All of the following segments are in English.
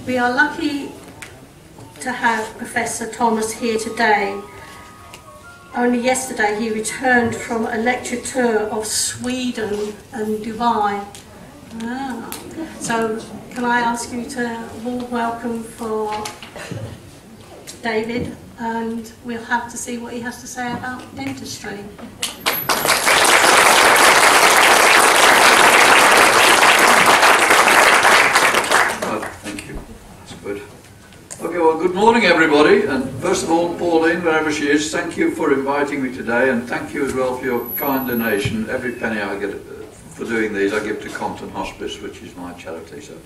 We are lucky to have Professor Thomas here today. Only yesterday he returned from a lecture tour of Sweden and Dubai. So can I ask you to warm welcome for David, and we'll have to see what he has to say about dentistry. Okay, well, good morning everybody, and first of all, Pauline, wherever she is, thank you for inviting me today, and thank you as well for your kind donation. Every penny I get for doing these I give to Compton Hospice, which is my charity. So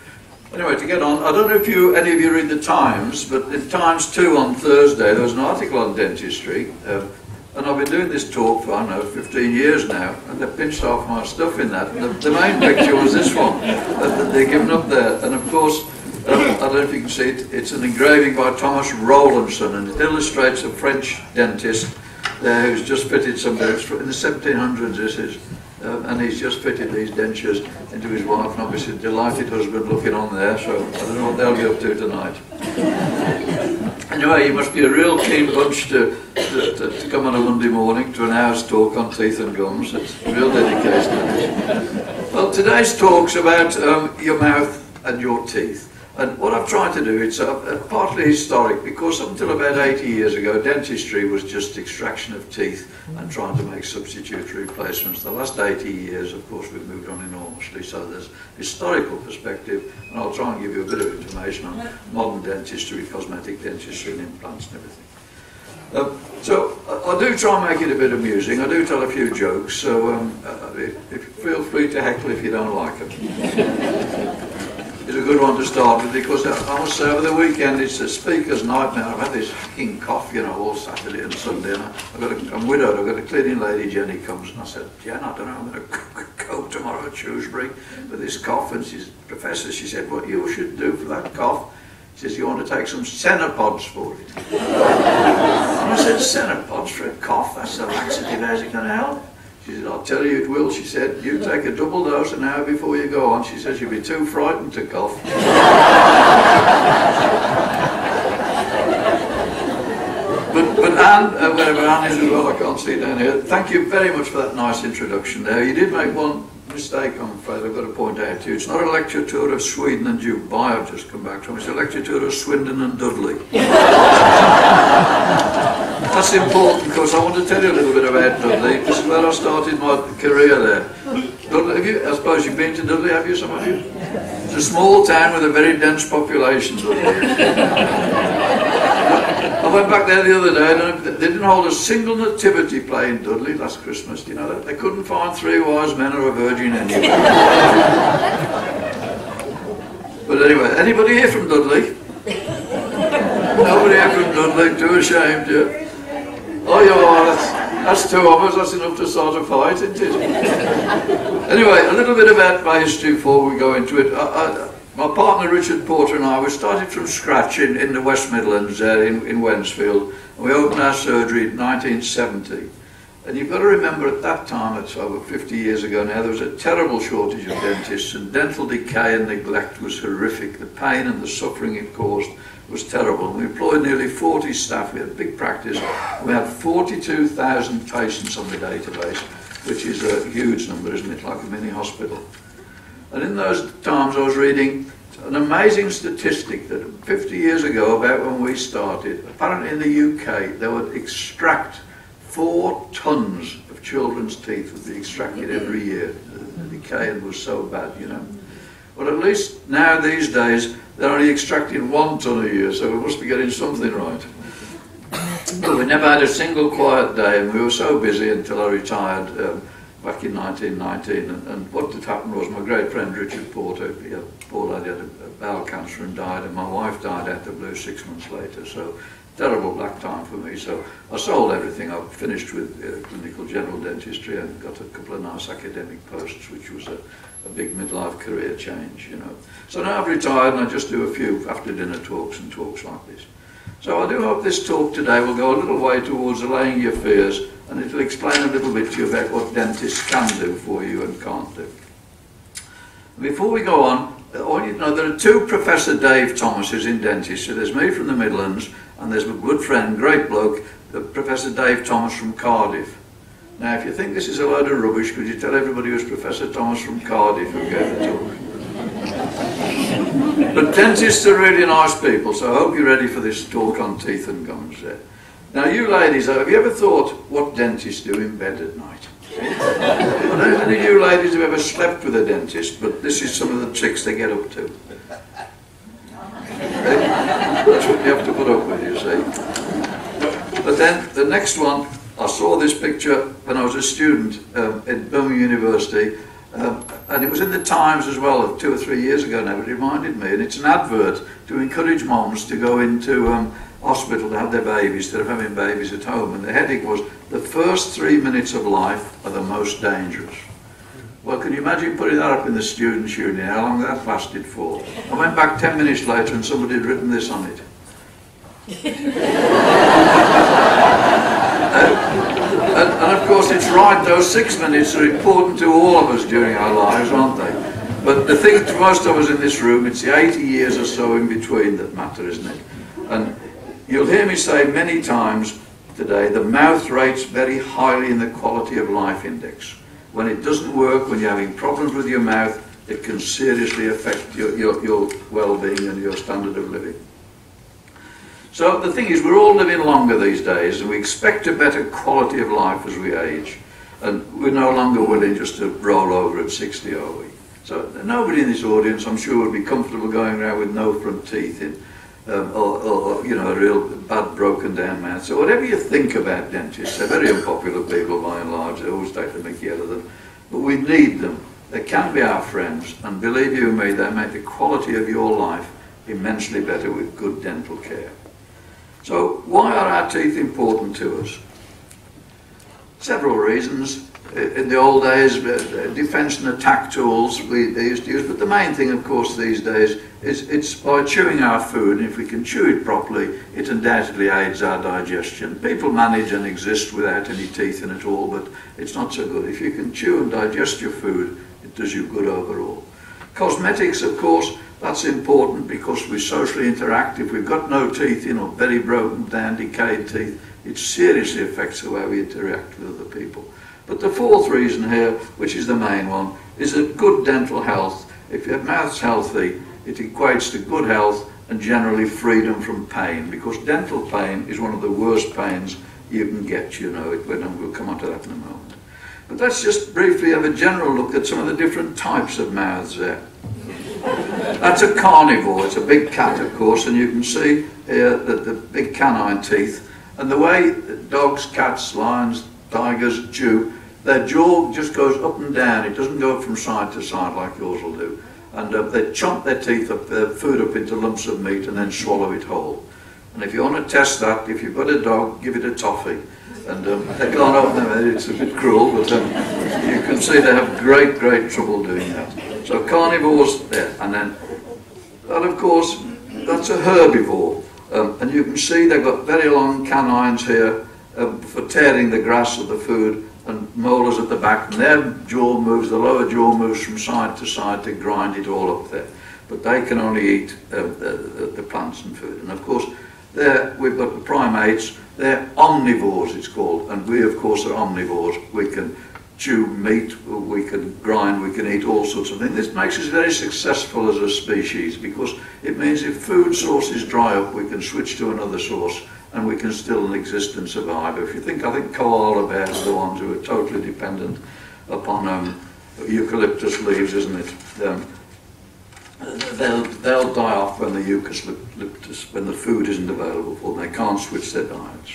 anyway, to get on, I don't know if any of you read the Times, but in Times 2 on Thursday there was an article on dentistry, and I've been doing this talk for, I don't know, 15 years now, and they've pinched off my stuff in that. And the main picture was this one, that they've given up there, and of course, I don't know if you can see it, it's an engraving by Thomas Rowlandson, and it illustrates a French dentist there who's just fitted some dentures, in the 1700s this is, and he's just fitted these dentures into his wife, and obviously a delighted husband looking on there, so I don't know what they'll be up to tonight. Anyway, you must be a real keen bunch to come on a Monday morning to an hour's talk on teeth and gums. It's real dedication. Well, today's talk's about your mouth and your teeth. And what I've tried to do, it's partly historic, because up until about 80 years ago, dentistry was just extraction of teeth and trying to make substitutory replacements. The last 80 years, of course, we've moved on enormously, so there's historical perspective, and I'll try and give you a bit of information on modern dentistry, cosmetic dentistry and implants and everything. So I do try and make it a bit amusing. I do tell a few jokes, so feel free to heckle if you don't like them. It's a good one to start with, because I must say over the weekend it's a speaker's nightmare. I've had this hacking cough, you know, all Saturday and Sunday, and I'm widowed. I've got a cleaning lady, Jenny, comes, and I said, Jen, I don't know, I'm going to go tomorrow at Shrewsbury with this cough, and she's Professor, she said, what you should do for that cough, she says, you want to take some Cenopods for it. And I said, Cenopods for a cough? That's a laxative, how's it going to help? She said, I'll tell you it will. She said, you take a double dose an hour before you go on. She says, you'll be too frightened to cough. But Anne, wherever Anne is as well, I can't see down here, thank you very much for that nice introduction there. You did make one mistake, I'm afraid, I've got to point out to you. It's not a lecture tour of Sweden and Dubai I've just come back from. It's a lecture tour of Swindon and Dudley. That's important, because I want to tell you a little bit about Dudley. This is where I started my career there. Dudley, I suppose you've been to Dudley, have you, some of you? It's a small town with a very dense population, I went back there the other day, and they didn't hold a single nativity play in Dudley last Christmas. Do you know that? They couldn't find 3 wise men or a virgin anywhere. But anyway, anybody here from Dudley? Nobody here from Dudley, too ashamed, yeah? Oh, you are, that's 2 of us, that's enough to start a fight, isn't it? Anyway, a little bit about my history before we go into it. My partner Richard Porter and I, we started from scratch in the West Midlands, in Wednesfield, and we opened our surgery in 1970. And you've got to remember at that time, it's over 50 years ago now, there was a terrible shortage of dentists, and dental decay and neglect was horrific. The pain and the suffering it caused was terrible. And we employed nearly 40 staff, we had a big practice, we had 42,000 patients on the database, which is a huge number, isn't it, like a mini hospital. And in those times I was reading an amazing statistic that 50 years ago, about when we started, apparently in the UK they would extract 4 tons of children's teeth would be extracted every year. The decay was so bad, you know. But at least now these days they're only extracting 1 ton a year, so we must be getting something right. But we never had a single quiet day, and we were so busy until I retired back in 1919, and what had happened was my great friend Richard Porter, Paul had a bowel cancer and died, and my wife died out of the blue 6 months later, so terrible black time for me. So I sold everything. I finished with clinical general dentistry and got a couple of nice academic posts, which was a big midlife career change, you know. So now I've retired and I just do a few after dinner talks and talks like this. So I do hope this talk today will go a little way towards allaying your fears, and it'll explain a little bit to you about what dentists can do for you and can't do. Before we go on, all you know, there are two Professor Dave Thomases in dentistry. There's me from the Midlands, and there's my good friend, great bloke, Professor Dave Thomas from Cardiff. Now, if you think this is a load of rubbish, could you tell everybody who's Professor Thomas from Cardiff who gave the talk? But dentists are really nice people, so I hope you're ready for this talk on teeth and gums there. Now, you ladies, have you ever thought what dentists do in bed at night? I don't know if any of you ladies have ever slept with a dentist, but this is some of the tricks they get up to. That's what you have to put up with, you see. But then, the next one, I saw this picture when I was a student at Birmingham University, and it was in the Times as well, 2 or 3 years ago now, it reminded me, and it's an advert to encourage moms to go into hospital to have their babies instead of having babies at home, and the heading was, "The first 3 minutes of life are the most dangerous." Well, can you imagine putting that up in the Students' Union, how long that lasted for? I went back 10 minutes later and somebody had written this on it. And of course it's right, those 6 minutes are important to all of us during our lives, aren't they? But the thing to most of us in this room, it's the 80 years or so in between that matter, isn't it? And you'll hear me say many times today, the mouth rates very highly in the quality of life index. When it doesn't work, when you're having problems with your mouth, it can seriously affect your well-being and your standard of living. So the thing is, we're all living longer these days, and we expect a better quality of life as we age. And we're no longer willing just to roll over at 60, are we? So nobody in this audience, I'm sure, would be comfortable going around with no front teeth in, or you know, a real bad broken down mouth. So whatever you think about dentists, they're very unpopular people by and large. They always take the mickey out of them. But we need them. They can be our friends, and believe you me, they make the quality of your life immensely better with good dental care. So why are our teeth important to us? Several reasons. In the old days, defence and attack tools they used to use, but the main thing, of course, these days is it's by chewing our food, and if we can chew it properly, it undoubtedly aids our digestion. People manage and exist without any teeth in it all, but it's not so good. If you can chew and digest your food, it does you good overall. Cosmetics, of course, that's important because we socially interact. If we've got no teeth in or very broken down, decayed teeth, it seriously affects the way we interact with other people. But the fourth reason here, which is the main one, is that good dental health, if your mouth's healthy, it equates to good health and generally freedom from pain, because dental pain is one of the worst pains you can get, you know, we'll come on to that in a moment. But let's just briefly have a general look at some of the different types of mouths there. That's a carnivore, it's a big cat, of course, and you can see here that the big canine teeth, and the way dogs, cats, lions, tigers chew, their jaw just goes up and down. It doesn't go from side to side like yours will do. And they chomp their teeth up, their food up into lumps of meat and then swallow it whole. And if you want to test that, if you've got a dog, give it a toffee. And they can't open them, it's a bit cruel, but you can see they have great, great trouble doing that. So carnivores there, and then, and of course, that's a herbivore. And you can see they've got very long canines here for tearing the grass of the food, and molars at the back, and their jaw moves, the lower jaw moves from side to side to grind it all up there. But they can only eat the plants and food. And of course, there we've got the primates, they're omnivores it's called, and we of course are omnivores. We can chew meat, we can grind, we can eat all sorts of things. This makes us very successful as a species, because it means if food sources dry up, we can switch to another source and we can still exist and survive. If you think, I think koala bears are the ones who are totally dependent upon eucalyptus leaves, isn't it? They'll die off when the eucalyptus, when the food isn't available for them. They can't switch their diets.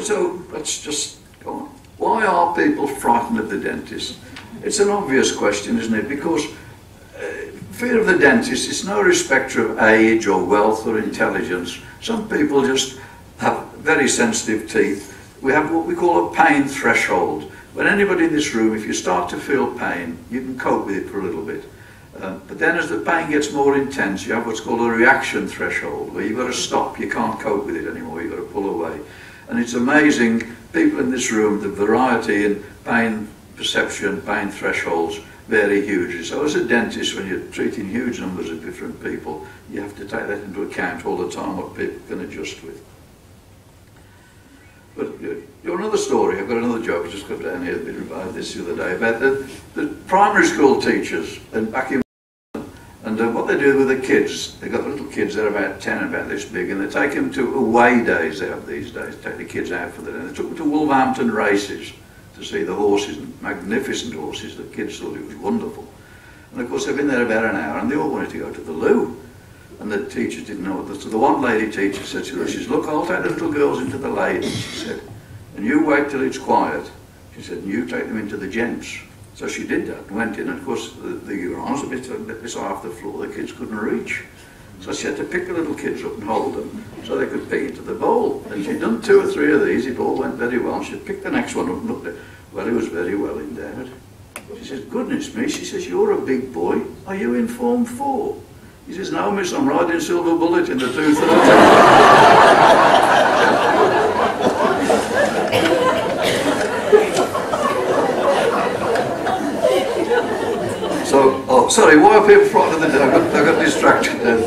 So let's just go on. Why are people frightened of the dentist? It's an obvious question, isn't it? Because fear of the dentist is no respecter of age or wealth or intelligence. Some people just have very sensitive teeth. We have what we call a pain threshold. When anybody in this room, if you start to feel pain, you can cope with it for a little bit. But then as the pain gets more intense, you have what's called a reaction threshold, where you've got to stop. You can't cope with it anymore. You've got to pull away. And it's amazing, people in this room, the variety in pain perception, pain thresholds vary hugely. So as a dentist, when you're treating huge numbers of different people, you have to take that into account all the time, what people can adjust with. But you're another story. I've got another joke. I just got down here a bit about this the other day about the primary school teachers and back in and what they do with the kids. They've got little kids. They're about 10, about this big, and they take them to away days. They have these days. Take the kids out for the day. They took them to Wolverhampton races to see the horses, magnificent horses. The kids thought it was wonderful. And of course they've been there about an hour, and they all wanted to go to the loo. And the teachers didn't know what. So the one lady teacher said to her, she said, "Look, I'll take the little girls into the ladies," she said, "and you wait till it's quiet." She said, "and you take them into the gents." So she did that and went in, and of course the urinals were a bit this off the floor, the kids couldn't reach. So she had to pick the little kids up and hold them so they could pee into the bowl. And she'd done 2 or 3 of these, it all went very well. She picked the next one up and looked at it. Well, he was very well endowed. She says, "Goodness me," she says, "you're a big boy. Are you in Form 4? He says, "No, miss, I'm riding Silver Bullet in the 230. So, oh, sorry, why are people frightened of the day? I got distracted there.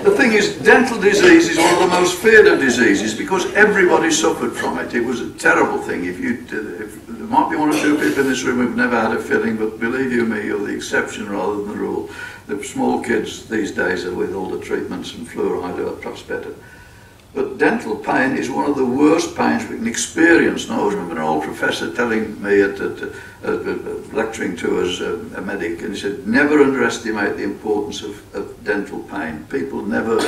The thing is, dental disease is one of the most feared of diseases because everybody suffered from it. It was a terrible thing. If there might be 1 or 2 people in this room who've never had a filling, but believe you me, you're the exception rather than the rule. The small kids these days are with all the treatments and fluoride are perhaps better. But dental pain is one of the worst pains we can experience. And I always remember an old professor telling me lecturing to us, a medic, and he said, "Never underestimate the importance of dental pain. People never,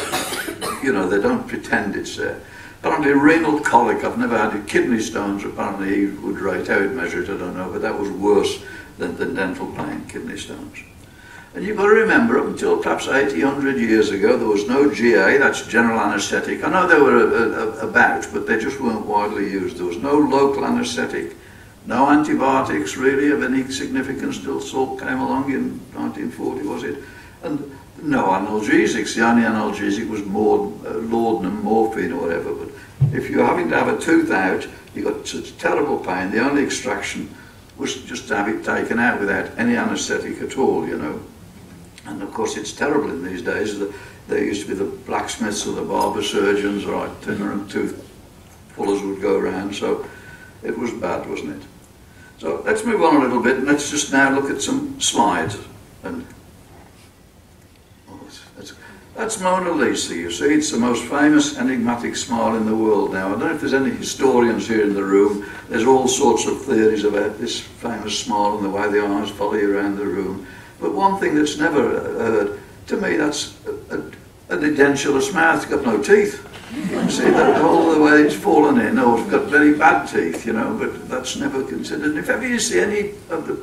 you know, they don't pretend it's there." Apparently renal colic, I've never had it. Kidney stones, apparently he would rate, how he'd measure it, I don't know, but that was worse than dental pain, kidney stones. And you've got to remember, up until perhaps 80, 100 years ago, there was no GA, that's general anaesthetic. I know they were about, but they just weren't widely used. There was no local anaesthetic, no antibiotics really of any significance till salt came along in 1940, was it? And no analgesics. The only analgesic was more laudanum, morphine or whatever. But if you're having to have a tooth out, you got such terrible pain. The only extraction was just to have it taken out without any anaesthetic at all, you know. And of course it's terrible in these days. There used to be the blacksmiths or the barber surgeons, right, tinner and tooth pullers would go around, so it was bad, wasn't it? So let's move on a little bit and let's just now look at some slides. And that's Mona Lisa, you see. It's the most famous enigmatic smile in the world now. I don't know if there's any historians here in the room. There's all sorts of theories about this famous smile and the way the eyes follow you around the room. But one thing that's never heard, to me, that's a edentulous mouth. It's got no teeth. You see, that all the way it's fallen in, or it's got very bad teeth, you know, but that's never considered. And if ever you see any of the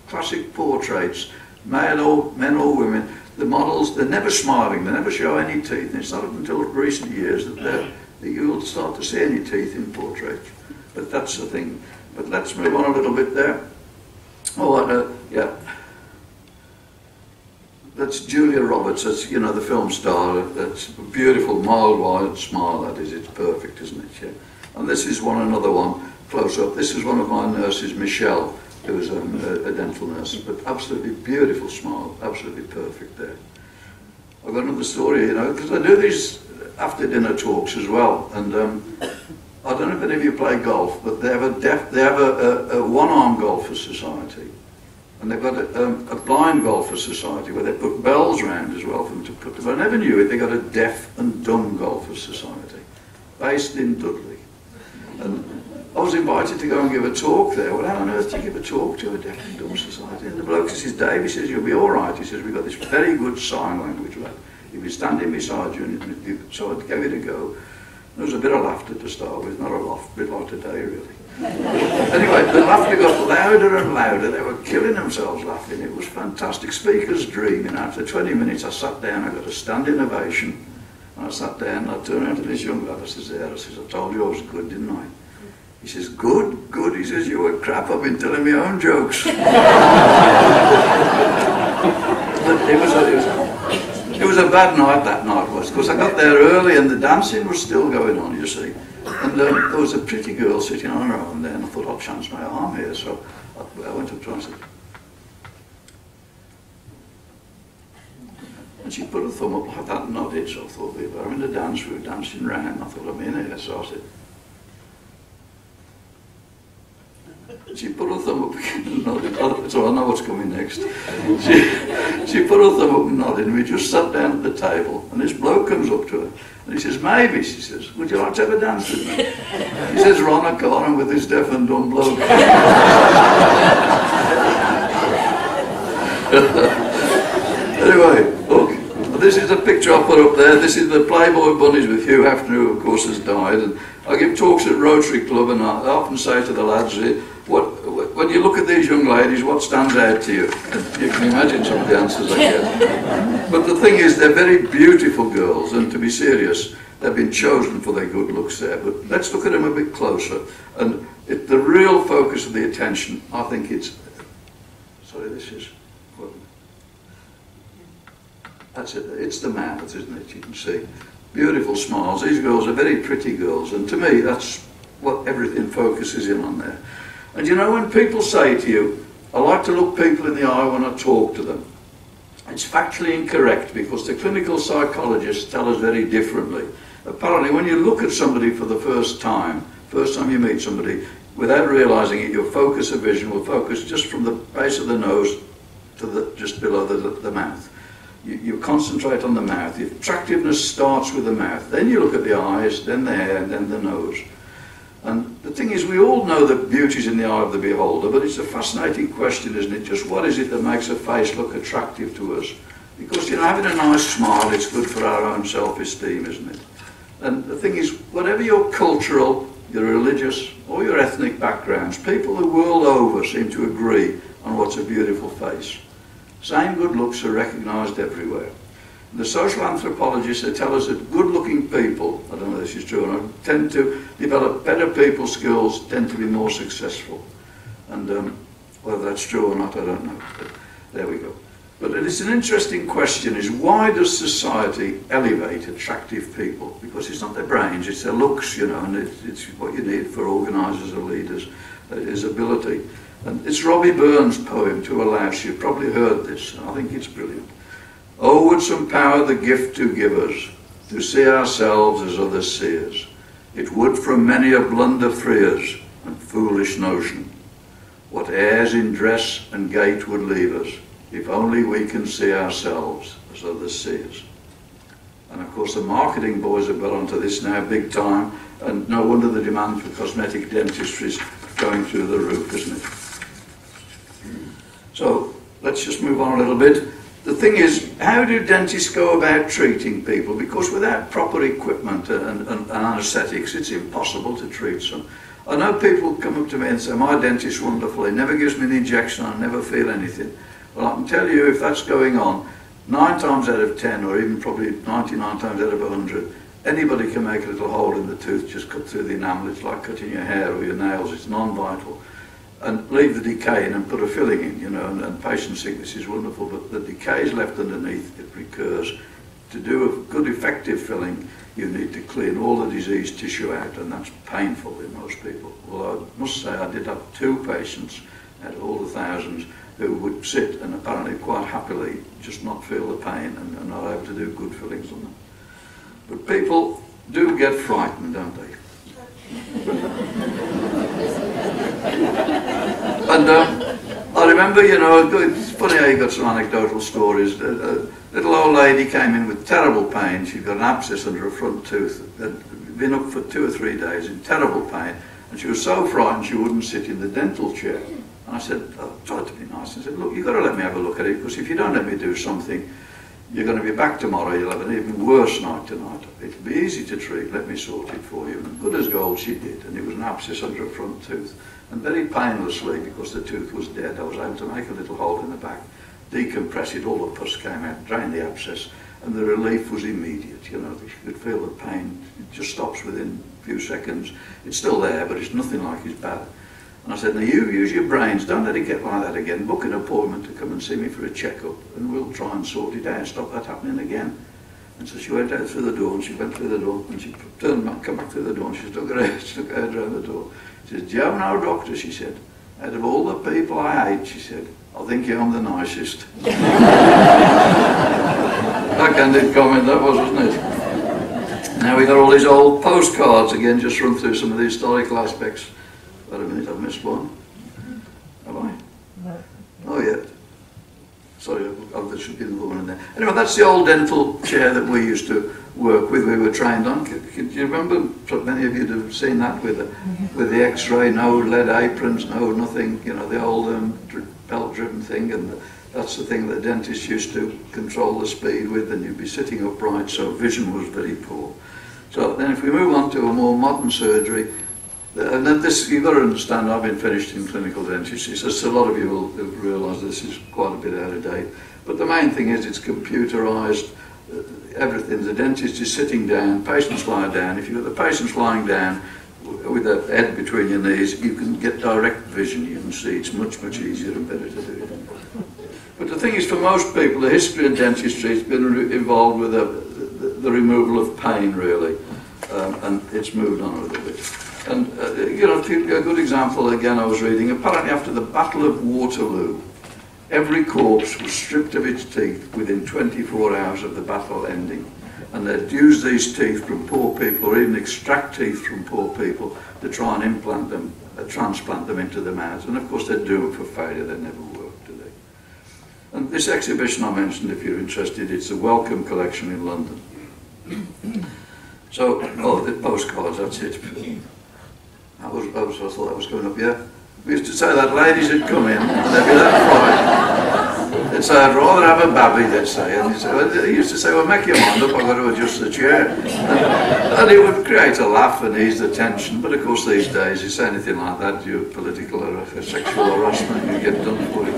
classic portraits, male or men or women, the models, they're never smiling, they never show any teeth, and it's not until recent years that you'll start to see any teeth in portraits. But that's the thing. But let's move on a little bit there. Oh, yeah. That's Julia Roberts, that's, you know, the film star. That's a beautiful, mild-eyed smile, that is. It's perfect, isn't it? Yeah. And this is another one, close up. This is one of my nurses, Michelle, who was a dental nurse, but absolutely beautiful smile, absolutely perfect there. I've got another story, you know, because I do these after dinner talks as well, and I don't know if any of you play golf, but they have a one-arm golfer society, and they've got a blind golfer society where they put bells around as well for them to put them. I never knew it. They got a deaf and dumb golfer society based in Dudley, and I was invited to go and give a talk there. Well, how on earth do you give a talk to a deaf and dumb society? And the bloke says, "Dave," he says, "you'll be all right." He says, "We've got this very good sign language lad. He'll be standing beside you." And so I gave it a go. There was a bit of laughter to start with, not a lot, a bit like today, really. Anyway, the laughter got louder and louder. They were killing themselves laughing. It was fantastic. Speaker's dream. And after 20 minutes, I sat down. I got a standing ovation. And I sat down and I turned around to this young lad. I says, "I told you I was good, didn't I?" He says, "Good, good." He says, "You were crap. I've been telling my own jokes." But it was a bad night, that night was, because I got there early and the dancing was still going on, you see. And there was a pretty girl sitting on her own there, and I thought, I'll chance my arm here. So I I went up to her and said, and she put her thumb up like that and nodded, so I thought we were in a dance, we were dancing round. I thought, I'm in here, so I said, and she put her thumb up again and nodded, so I know what's coming next. She put her thumb up and nodded, and we just sat down at the table, and this bloke comes up to her, and he says, maybe, she says, would you like to have a dance with me? He says, Ron, I can't, I'm with this deaf and dumb bloke. Anyway, look, this is the picture I put up there. This is the Playboy bunnies with Hugh Hefner, who of course has died. And I give talks at Rotary Club, and I often say to the lads, when you look at these young ladies, what stands out to you? And you can imagine some of the answers I get. But the thing is, they're very beautiful girls, and to be serious, they've been chosen for their good looks there. But let's look at them a bit closer. And the real focus of the attention, I think it's... Sorry, this is... That's it, it's the mouth, isn't it? You can see. Beautiful smiles. These girls are very pretty girls, and to me, that's what everything focuses in on there. And you know, when people say to you, I like to look people in the eye when I talk to them, it's factually incorrect, because the clinical psychologists tell us very differently. Apparently, when you look at somebody for the first time you meet somebody, without realising it, your focus of vision will focus just from the base of the nose to just below the mouth. You concentrate on the mouth. The attractiveness starts with the mouth. Then you look at the eyes, then the hair, and then the nose. And the thing is, we all know that beauty's in the eye of the beholder, but it's a fascinating question, isn't it? Just what is it that makes a face look attractive to us? Because, you know, having a nice smile, it's good for our own self-esteem, isn't it? And the thing is, whatever your cultural, your religious, or your ethnic backgrounds, people the world over seem to agree on what's a beautiful face. Same good looks are recognised everywhere. The social anthropologists, they tell us that good-looking people, I don't know if this is true or not, tend to develop better people skills, tend to be more successful. And whether that's true or not, I don't know. But there we go. But it's an interesting question, is why does society elevate attractive people? Because it's not their brains, it's their looks, you know, and it's what you need for organisers or leaders, is ability. And it's Robbie Burns' poem, To a Louse. You've probably heard this, and I think it's brilliant. Oh, would some power the gift to give us, to see ourselves as others see us. It would from many a blunder free us, and foolish notion. What airs in dress and gait would leave us, if only we can see ourselves as others see us. And of course the marketing boys have got onto this now big time, and no wonder the demand for cosmetic dentistry is going through the roof, isn't it? So let's just move on a little bit. The thing is, how do dentists go about treating people? Because without proper equipment and anaesthetics, it's impossible to treat some. I know people come up to me and say, my dentist's wonderful, he never gives me an injection, I never feel anything. Well, I can tell you, if that's going on, 9 times out of 10, or even probably 99 times out of 100, anybody can make a little hole in the tooth, just cut through the enamel. It's like cutting your hair or your nails, it's non-vital. And leave the decay in and put a filling in, you know, and patient sickness is wonderful, but the decay is left underneath, it recurs. To do a good effective filling, you need to clean all the diseased tissue out, and that's painful in most people. Although I must say I did have 2 patients out of all the thousands who would sit and apparently quite happily just not feel the pain and not able to do good fillings on them. But people do get frightened, don't they? And I remember, you know, it's funny how you got some anecdotal stories. A little old lady came in with terrible pain. She'd got an abscess under her front tooth. Had been up for 2 or 3 days in terrible pain, and she was so frightened she wouldn't sit in the dental chair. And I said, I tried to be nice, I said, look, you've got to let me have a look at it, because if you don't let me do something, you're going to be back tomorrow, you'll have an even worse night tonight. It'll be easy to treat, let me sort it for you. And good as gold she did, and it was an abscess under her front tooth. And very painlessly, because the tooth was dead, I was able to make a little hole in the back, decompress it, all the pus came out, drain the abscess, and the relief was immediate. You know, you could feel the pain, it just stops within a few seconds. It's still there, but it's nothing like it's bad. And I said, now you use your brains, don't let it get like that again, book an appointment to come and see me for a checkup, and we'll try and sort it out, stop that happening again. And so she went out through the door, and she went through the door, and she turned back, come back through the door, and she stuck her head around the door. She said, do you have no doctor? She said, out of all the people I hate, she said, I think I'm the nicest. Backhanded comment that was, wasn't it? Now we got all these old postcards again, just run through some of the historical aspects. Wait a minute, I've missed one. Have I? No. Oh yeah. Sorry, there should be another one in there. Anyway, that's the old dental chair that we used to work with, we were trained on. Do you remember, many of you have seen that with the x-ray, no lead aprons, no nothing, you know, the old belt-driven thing, and that's the thing that dentists used to control the speed with, and you'd be sitting upright, so vision was very poor. So then if we move on to a more modern surgery, and then this, you've got to understand, I've been finished in clinical dentistry, so a lot of you will realise this is quite a bit out of date. But the main thing is it's computerised, everything. The dentist is sitting down, patients lie down. If you've got the patients lying down with the head between your knees, you can get direct vision, you can see. It's much, much easier and better to do it. But the thing is, for most people, the history of dentistry has been involved with the removal of pain, really, and it's moved on a little bit. And, you know, a good example, again, I was reading, apparently after the Battle of Waterloo, every corpse was stripped of its teeth within 24 hours of the battle ending. And they'd use these teeth from poor people, or even extract teeth from poor people, to try and implant them, transplant them into the mouth. And of course they'd do it for failure, they never worked, do they? And this exhibition I mentioned, if you're interested, it's a Welcome collection in London. So, oh, the postcards, that's it. I thought that was coming up, yeah. We used to say that ladies would come in, and they'd be that frightened. They'd say, I'd rather have a babby, they'd say. And they used to say, well, make your mind up, I've got to adjust the chair. And it would create a laugh and ease the tension. But of course, these days, you say anything like that, you're political or sexual harassment, you get done for it.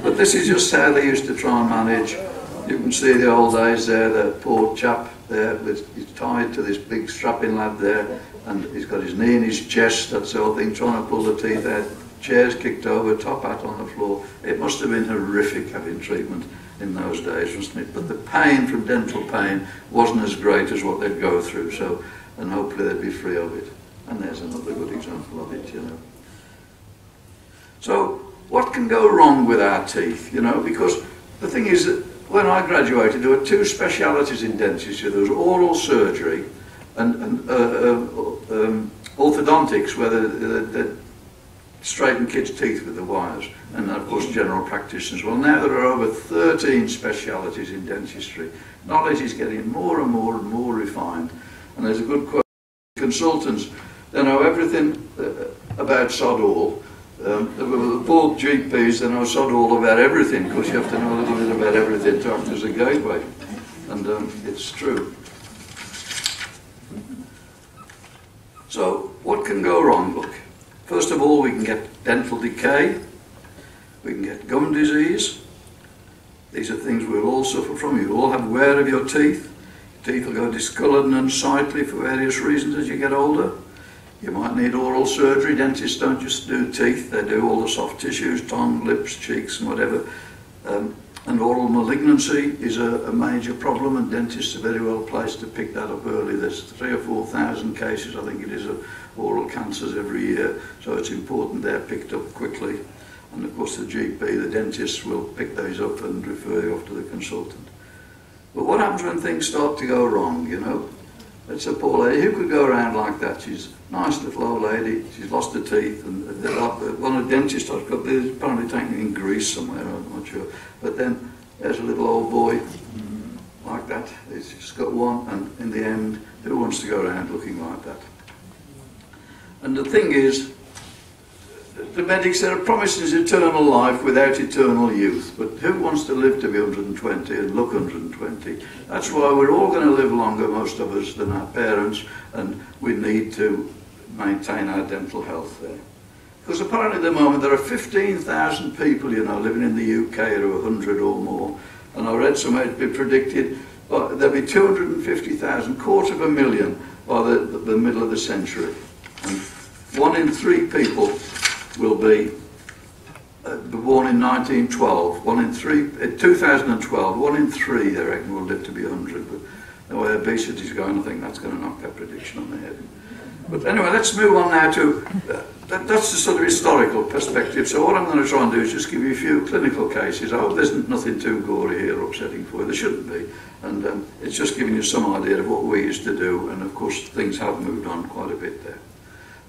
But this is just how they used to try and manage. You can see the old days there, the poor chap there, he's tied to this big strapping lad there, and he's got his knee in his chest, that sort of thing, trying to pull the teeth out. Chairs kicked over, top hat on the floor. It must have been horrific having treatment in those days, wasn't it? But the pain from dental pain wasn't as great as what they'd go through, so, and hopefully they'd be free of it. And there's another good example of it, you know. So, what can go wrong with our teeth, you know? Because the thing is that when I graduated, there were two specialities in dentistry. There was oral surgery and orthodontics, where they straighten kids' teeth with the wires, and of course general practitioners. Well, now there are over 13 specialities in dentistry. Knowledge is getting more and more and more refined, and there's a good quote. Consultants, they know everything about sod all. The poor GPs, they know sod all about everything, because you have to know a little bit about everything to act as a gateway, and it's true. So, what can go wrong? Look, first of all, we can get dental decay, we can get gum disease. These are things we'll all suffer from. You all have wear of your teeth. Your teeth will go discoloured and unsightly for various reasons as you get older. You might need oral surgery. Dentists don't just do teeth, they do all the soft tissues, tongue, lips, cheeks and whatever. And oral malignancy is a major problem, and dentists are very well placed to pick that up early. There's 3,000 or 4,000 cases, I think it is, of oral cancers every year, so it's important they're picked up quickly. And of course the GP, the dentist, will pick those up and refer you off to the consultant. But what happens when things start to go wrong, you know? It's a poor lady who could go around like that. She's a nice little old lady, she's lost her teeth, and one of the dentists I've got, they're apparently taking in Greece somewhere, I'm not sure. But then there's a little old boy like that, he's just got one, and in the end, who wants to go around looking like that? And the thing is, the medics are promising eternal life without eternal youth, but who wants to live to be 120 and look 120? That's why we're all going to live longer, most of us, than our parents, and we need to maintain our dental health there. Because apparently at the moment there are 15,000 people, you know, living in the UK, or 100 or more, and I read somewhere it'd be predicted there'll be 250,000, 250,000 by the middle of the century. And 1 in 3 people will be born in 1912. 1 in 3, 2012, 1 in 3 they reckon will live to be 100. But the way obesity is going, I think that's going to knock that prediction on the head. But anyway, let's move on now to, that's the sort of historical perspective. So what I'm going to try and do is just give you a few clinical cases. I hope there's nothing too gory here or upsetting for you. There shouldn't be. And it's just giving you some idea of what we used to do. And of course, things have moved on quite a bit there.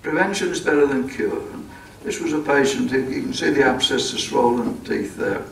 Prevention is better than cure. And this was a patient who, you can see the abscess, the swollen teeth there.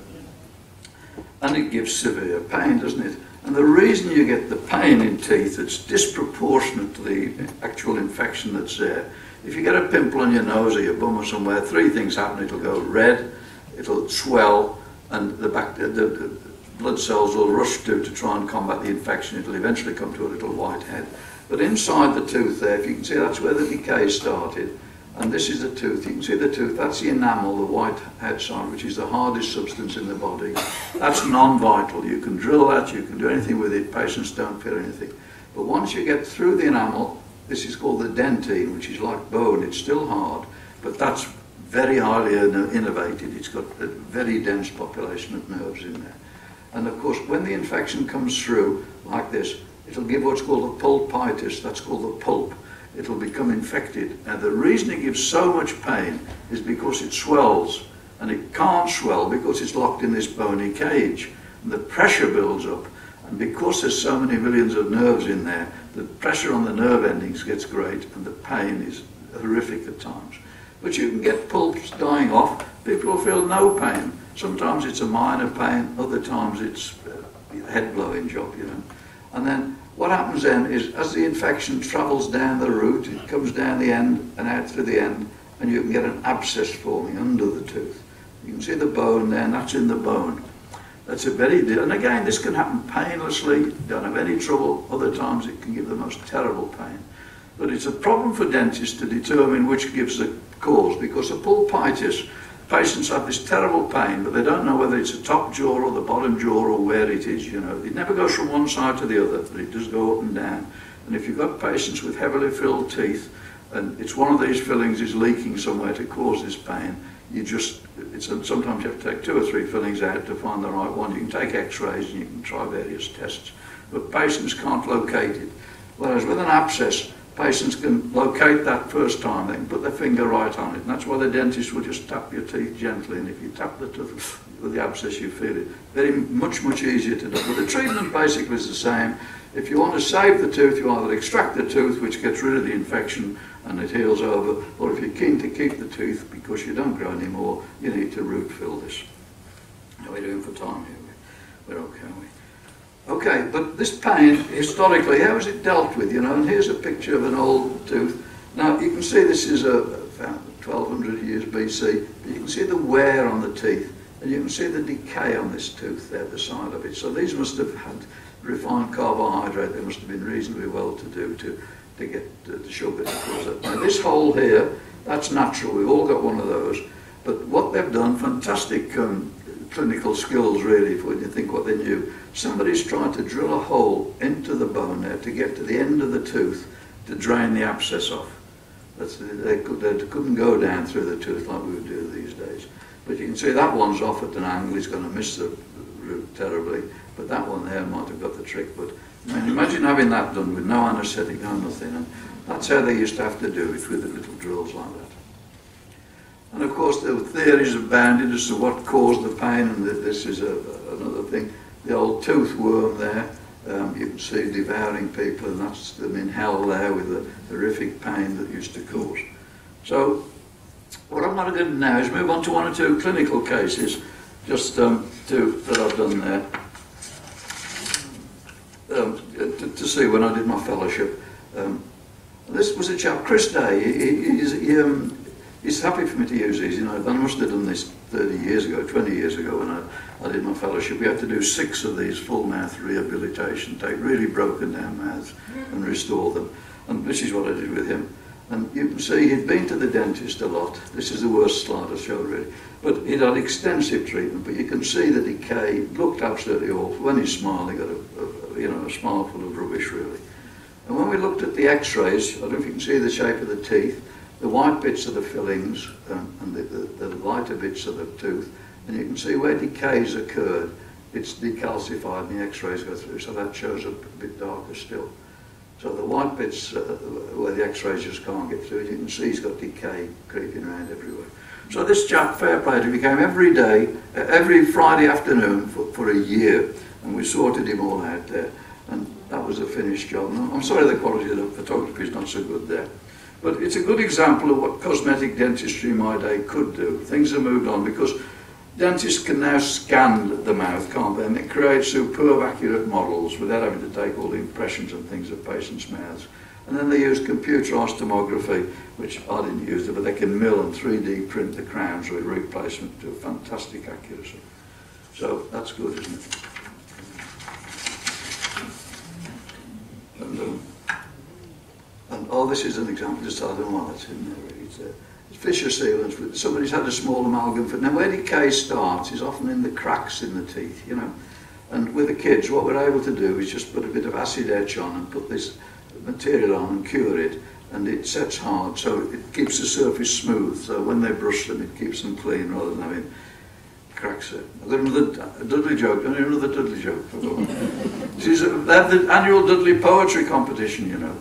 And it gives severe pain, doesn't it? And the reason you get the pain in teeth that's disproportionate to the actual infection that's there, if you get a pimple on your nose or your bum or somewhere, three things happen. It'll go red, it'll swell, and the blood cells will rush to try and combat the infection. It'll eventually come to a little white head. But inside the tooth there, if you can see, that's where the decay started. And this is the tooth. You can see the tooth. That's the enamel, the white outside, which is the hardest substance in the body. That's non-vital. You can drill that, you can do anything with it. Patients don't feel anything. But once you get through the enamel, this is called the dentine, which is like bone. It's still hard, but that's very highly innervated. It's got a very dense population of nerves in there. And of course, when the infection comes through like this, it'll give what's called a pulpitis. That's called the pulp. It'll become infected. Now the reason it gives so much pain is because it swells, and it can't swell because it's locked in this bony cage, and the pressure builds up, and because there's so many millions of nerves in there, the pressure on the nerve endings gets great, and the pain is horrific at times. But you can get pulps dying off. People will feel no pain. Sometimes it's a minor pain, other times it's a head blowing job, you know. And then what happens then is, as the infection travels down the root, it comes down the end and out through the end, and you can get an abscess forming under the tooth. You can see the bone there, and that's in the bone. That's a very, and again, this can happen painlessly, don't have any trouble. Other times it can give the most terrible pain. But it's a problem for dentists to determine which gives the cause, because a pulpitis, patients have this terrible pain, but they don't know whether it's the top jaw or the bottom jaw or where it is, you know. It never goes from one side to the other, but it does go up and down. And if you've got patients with heavily filled teeth, and it's one of these fillings is leaking somewhere to cause this pain, you just, sometimes you have to take 2 or 3 fillings out to find the right one. You can take x-rays and you can try various tests, but patients can't locate it. Whereas with an abscess, patients can locate that first time, they can put their finger right on it, and that's why the dentist will just tap your teeth gently, and if you tap the tooth with the abscess, you feel it. Very much easier to do. But the treatment basically is the same. If you want to save the tooth, you either extract the tooth, which gets rid of the infection and it heals over, or if you're keen to keep the tooth because you don't grow anymore, you need to root fill this. How are we doing for time here? We're okay, are we? Okay, but this pain, historically, how is it dealt with, you know? And here's a picture of an old tooth. Now, you can see this is about 1200 years BC, but you can see the wear on the teeth, and you can see the decay on this tooth there, the side of it. So these must have had refined carbohydrate. They must have been reasonably well to do to get the sugar to cause that. Now, this hole here, that's natural. We've all got one of those. But what they've done, fantastic clinical skills really, if you think what they knew. Somebody's tried to drill a hole into the bone there to get to the end of the tooth to drain the abscess off. They couldn't go down through the tooth like we would do these days. But you can see that one's off at an angle. He's going to miss the root terribly. But that one there might have got the trick. But I mean, imagine having that done with no anaesthetic, no nothing. And that's how they used to have to do it, with the little drills like that. And of course, the theories abounded as to what caused the pain, and this is another thing. The old tooth worm there, you can see devouring people, and that's them in hell there with the horrific pain that used to cause. So, what I'm going to do now is move on to 1 or 2 clinical cases, just that I've done there, to see when I did my fellowship. This was a chap, Chris Day. He's happy for me to use these, you know. I must have done this 30 years ago, 20 years ago when I did my fellowship. We had to do 6 of these full mouth rehabilitation, take really broken down mouths and restore them. And this is what I did with him. And you can see he'd been to the dentist a lot. This is the worst slide I showed really. But he'd had extensive treatment, but you can see the decay. It looked absolutely awful. When he smiled, he got a smile full of rubbish really. And when we looked at the x-rays, I don't know if you can see the shape of the teeth. The white bits are the fillings and the lighter bits are the tooth, and you can see where decays occurred. It's decalcified and the x-rays go through, so that shows up a bit darker still. So the white bits where the x-rays just can't get through, you can see he's got decay creeping around everywhere. So this chap, fair play to him, he came every day, every Friday afternoon for a year, and we sorted him all out there, and that was a finished job. I'm sorry the quality of the photography is not so good there, but it's a good example of what cosmetic dentistry in my day could do. Things have moved on because dentists can now scan the mouth, can't they, and it creates superb accurate models without having to take all the impressions and things of patients' mouths. And then they use computerised tomography, which I didn't use it, but they can mill and 3D print the crowns with replacement to a fantastic accuracy. So that's good, isn't it? And oh, this is an example, just I don't know why that's in there. It's fissure sealants. Somebody's had a small amalgam. Now, where decay starts is often in the cracks in the teeth, you know. And with the kids, what we're able to do is just put a bit of acid etch on and put this material on and cure it, and it sets hard, so it keeps the surface smooth, so when they brush them it keeps them clean rather than having cracks there. I've got another Dudley joke, another Dudley joke. They have the annual Dudley poetry competition, you know,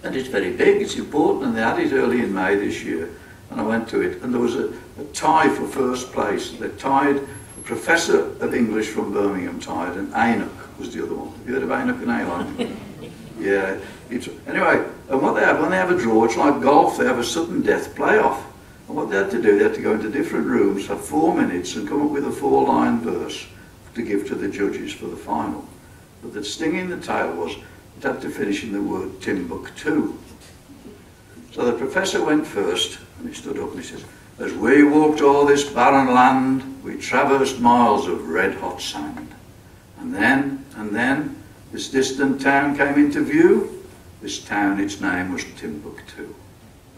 and it's very big, it's important, and they had it early in May this year, and I went to it, and there was a tie for first place. They tied a professor of English from Birmingham, tied, and Enoch was the other one. Have you heard of Enoch and Alon? Yeah. Anyway, and what they have, when they have a draw, it's like golf, they have a sudden death playoff. And what they had to do, they had to go into different rooms, have 4 minutes, and come up with a 4-line verse to give to the judges for the final. But the sting in the tail was, it had to finish in the word Timbuktu. So the professor went first, and he stood up and he says, "As we walked o'er this barren land, we traversed miles of red-hot sand. And then, this distant town came into view. This town, its name was Timbuktu."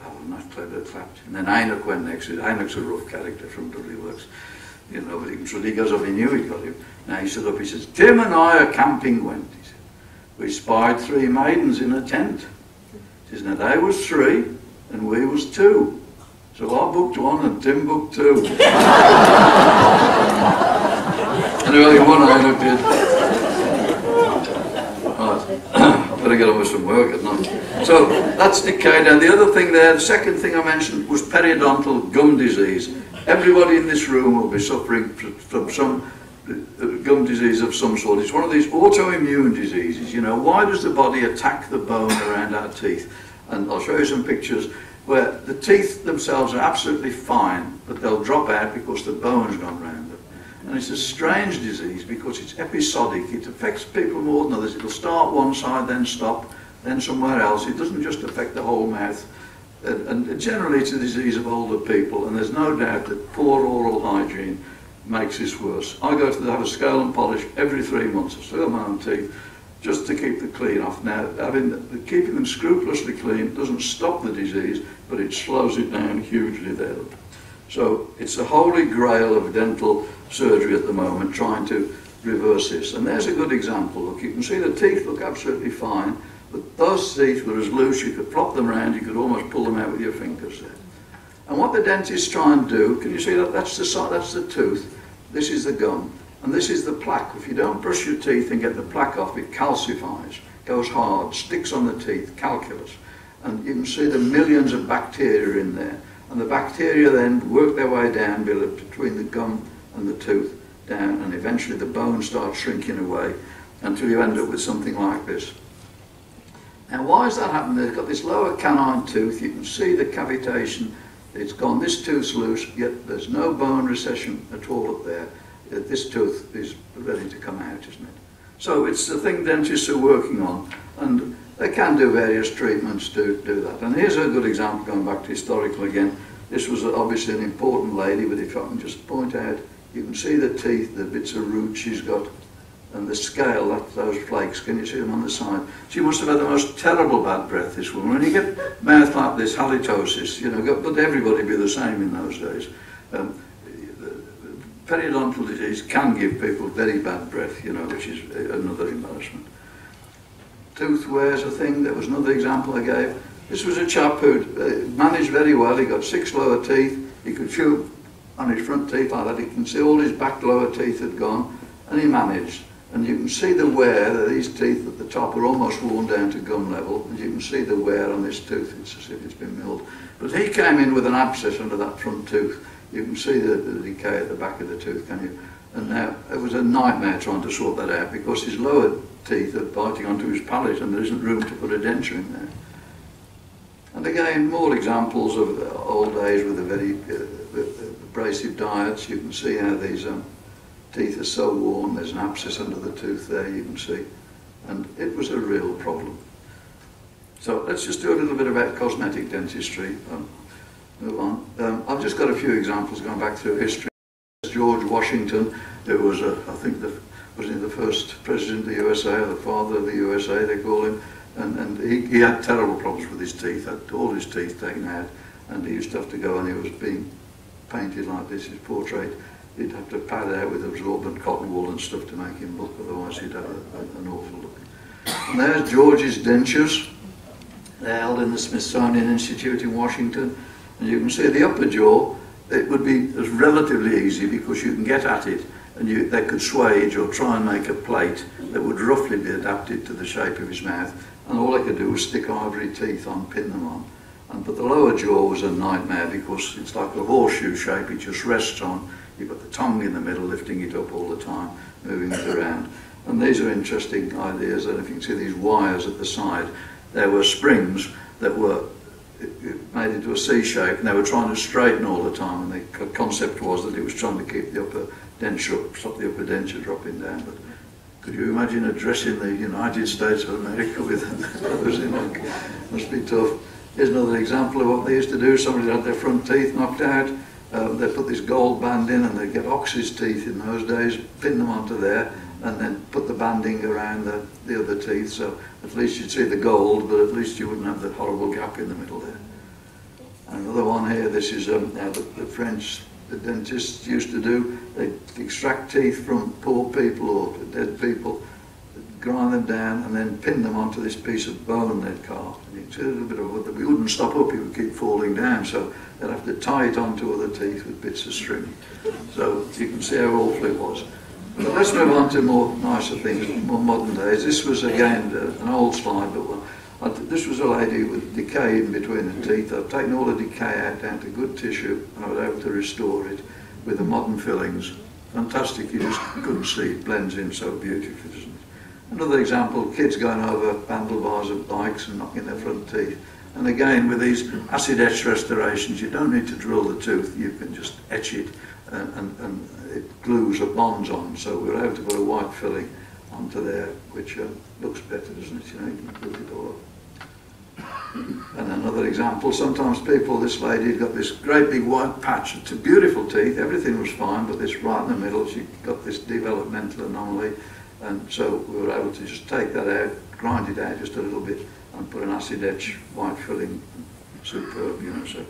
Oh, nice clever clapped. And then Enoch went next. Enoch's a rough character from Dudley Works. You know, but he goes up, he knew he got him. Now he stood up, he says, "Tim and I a camping went." He said, "We spied 3 maidens in a tent." He says, "Now they was 3 and we was 2. So I booked 1 and Tim booked 2. Anyway, one Enoch did. I've got to get on with some work at night. So that's decay. Now the other thing there, the second thing I mentioned was periodontal gum disease. Everybody in this room will be suffering from some gum disease of some sort. It's one of these autoimmune diseases. You know, why does the body attack the bone around our teeth? And I'll show you some pictures where the teeth themselves are absolutely fine, but they'll drop out because the bone's gone round them. And it's a strange disease because it's episodic. It affects people more than others. It'll start one side, then stop, then somewhere else. It doesn't just affect the whole mouth. And generally it's a disease of older people, and there's no doubt that poor oral hygiene makes this worse. I go to have a scale and polish every 3 months. I still have my own teeth just to keep the clean off. Now, keeping them scrupulously clean doesn't stop the disease, but it slows it down hugely there. So it's the holy grail of dental surgery at the moment, trying to reverse this. And there's a good example. Look, you can see the teeth look absolutely fine, but those teeth were as loose, you could plop them around, you could almost pull them out with your fingers there. And what the dentists try and do, can you see that? That's the tooth, this is the gum, and this is the plaque. If you don't brush your teeth and get the plaque off, it calcifies, goes hard, sticks on the teeth, calculus. And you can see the millions of bacteria in there. And the bacteria then work their way down between the gum and the tooth down, and eventually the bone starts shrinking away until you end up with something like this. Now, why has that happened? They've got this lower canine tooth. You can see the cavitation. It's gone. This tooth's loose, yet there's no bone recession at all up there. This tooth is ready to come out, isn't it? So it's the thing dentists are working on, and they can do various treatments to do that. And here's a good example, going back to historical again. This was obviously an important lady, but if I can just point out, you can see the teeth, the bits of root she's got, and the scale, those flakes, can you see them on the side? She must have had the most terrible bad breath, this woman. When you get mouth like this, halitosis, you know, but everybody be the same in those days. Periodontal disease can give people very bad breath, you know, which is another embarrassment. Tooth wear's a thing. There was another example I gave. This was a chap who managed very well. He got 6 lower teeth. He could chew on his front teeth like that. He can see all his back lower teeth had gone, and he managed. And you can see the wear, these teeth at the top are almost worn down to gum level, and you can see the wear on this tooth, it's as if it's been milled. But he came in with an abscess under that front tooth. You can see the decay at the back of the tooth, can you? And now, it was a nightmare trying to sort that out because his lower teeth are biting onto his palate and there isn't room to put a denture in there. And again, more examples of old days with the very abrasive diets. You can see how these teeth are so worn. There's an abscess under the tooth there, you can see. And it was a real problem. So let's just do a little bit about cosmetic dentistry. Move on. I've just got a few examples going back through history. George Washington, who was, I think, was he the first president of the USA, or the father of the USA, they call him. And he had terrible problems with his teeth, had all his teeth taken out, and he used to have to go, and he was being painted like this, his portrait. He'd have to pad it out with absorbent cotton wool and stuff to make him look, otherwise he'd have an awful look. And there's George's dentures. They're held in the Smithsonian Institute in Washington, and you can see the upper jaw. It would be relatively easy because you can get at it, and they could swage or try and make a plate that would roughly be adapted to the shape of his mouth, and all they could do was stick ivory teeth on, pin them on. But the lower jaw was a nightmare because it's like a horseshoe shape, it just rests on. You've got the tongue in the middle, lifting it up all the time, moving it around. And these are interesting ideas, and if you can see these wires at the side, there were springs that were made into a C shape, and they were trying to straighten all the time, and the concept was that it was trying to keep the upper denture up, stop the upper denture dropping down. But could you imagine addressing the United States of America with those in it? Must be tough. Here's another example of what they used to do. Somebody had their front teeth knocked out. They put this gold band in, and they'd get ox's teeth in those days, pin them onto there, and then put the banding around the other teeth, so at least you'd see the gold, but at least you wouldn't have the horrible gap in the middle there. Another one here, this is the French dentists used to do. They'd extract teeth from poor people or dead people, grind them down, and then pin them onto this piece of bone they'd carved. And you can see a little bit of wood that we wouldn't stop up, it would keep falling down, so they'd have to tie it onto other teeth with bits of string. So you can see how awful it was. But let's move on to more nicer things, more modern days. This was again an old slide, but this was a lady with decay in between the teeth. I've taken all the decay out down to good tissue, and I was able to restore it with the modern fillings. Fantastic, you just couldn't see, it blends in so beautifully, doesn't it? Another example, kids going over handlebars of bikes and knocking their front teeth. And again, with these acid etch restorations, you don't need to drill the tooth, you can just etch it, and it glues or bonds on, so we're able to put a white filling onto there, which looks better, doesn't it? You know, you can glue it all up. And another example, sometimes people, this lady got this great big white patch, it's beautiful teeth, everything was fine, but this right in the middle, she got this developmental anomaly, and so we were able to just take that out, grind it out just a little bit, and put an acid etch white filling, superb, you know. So.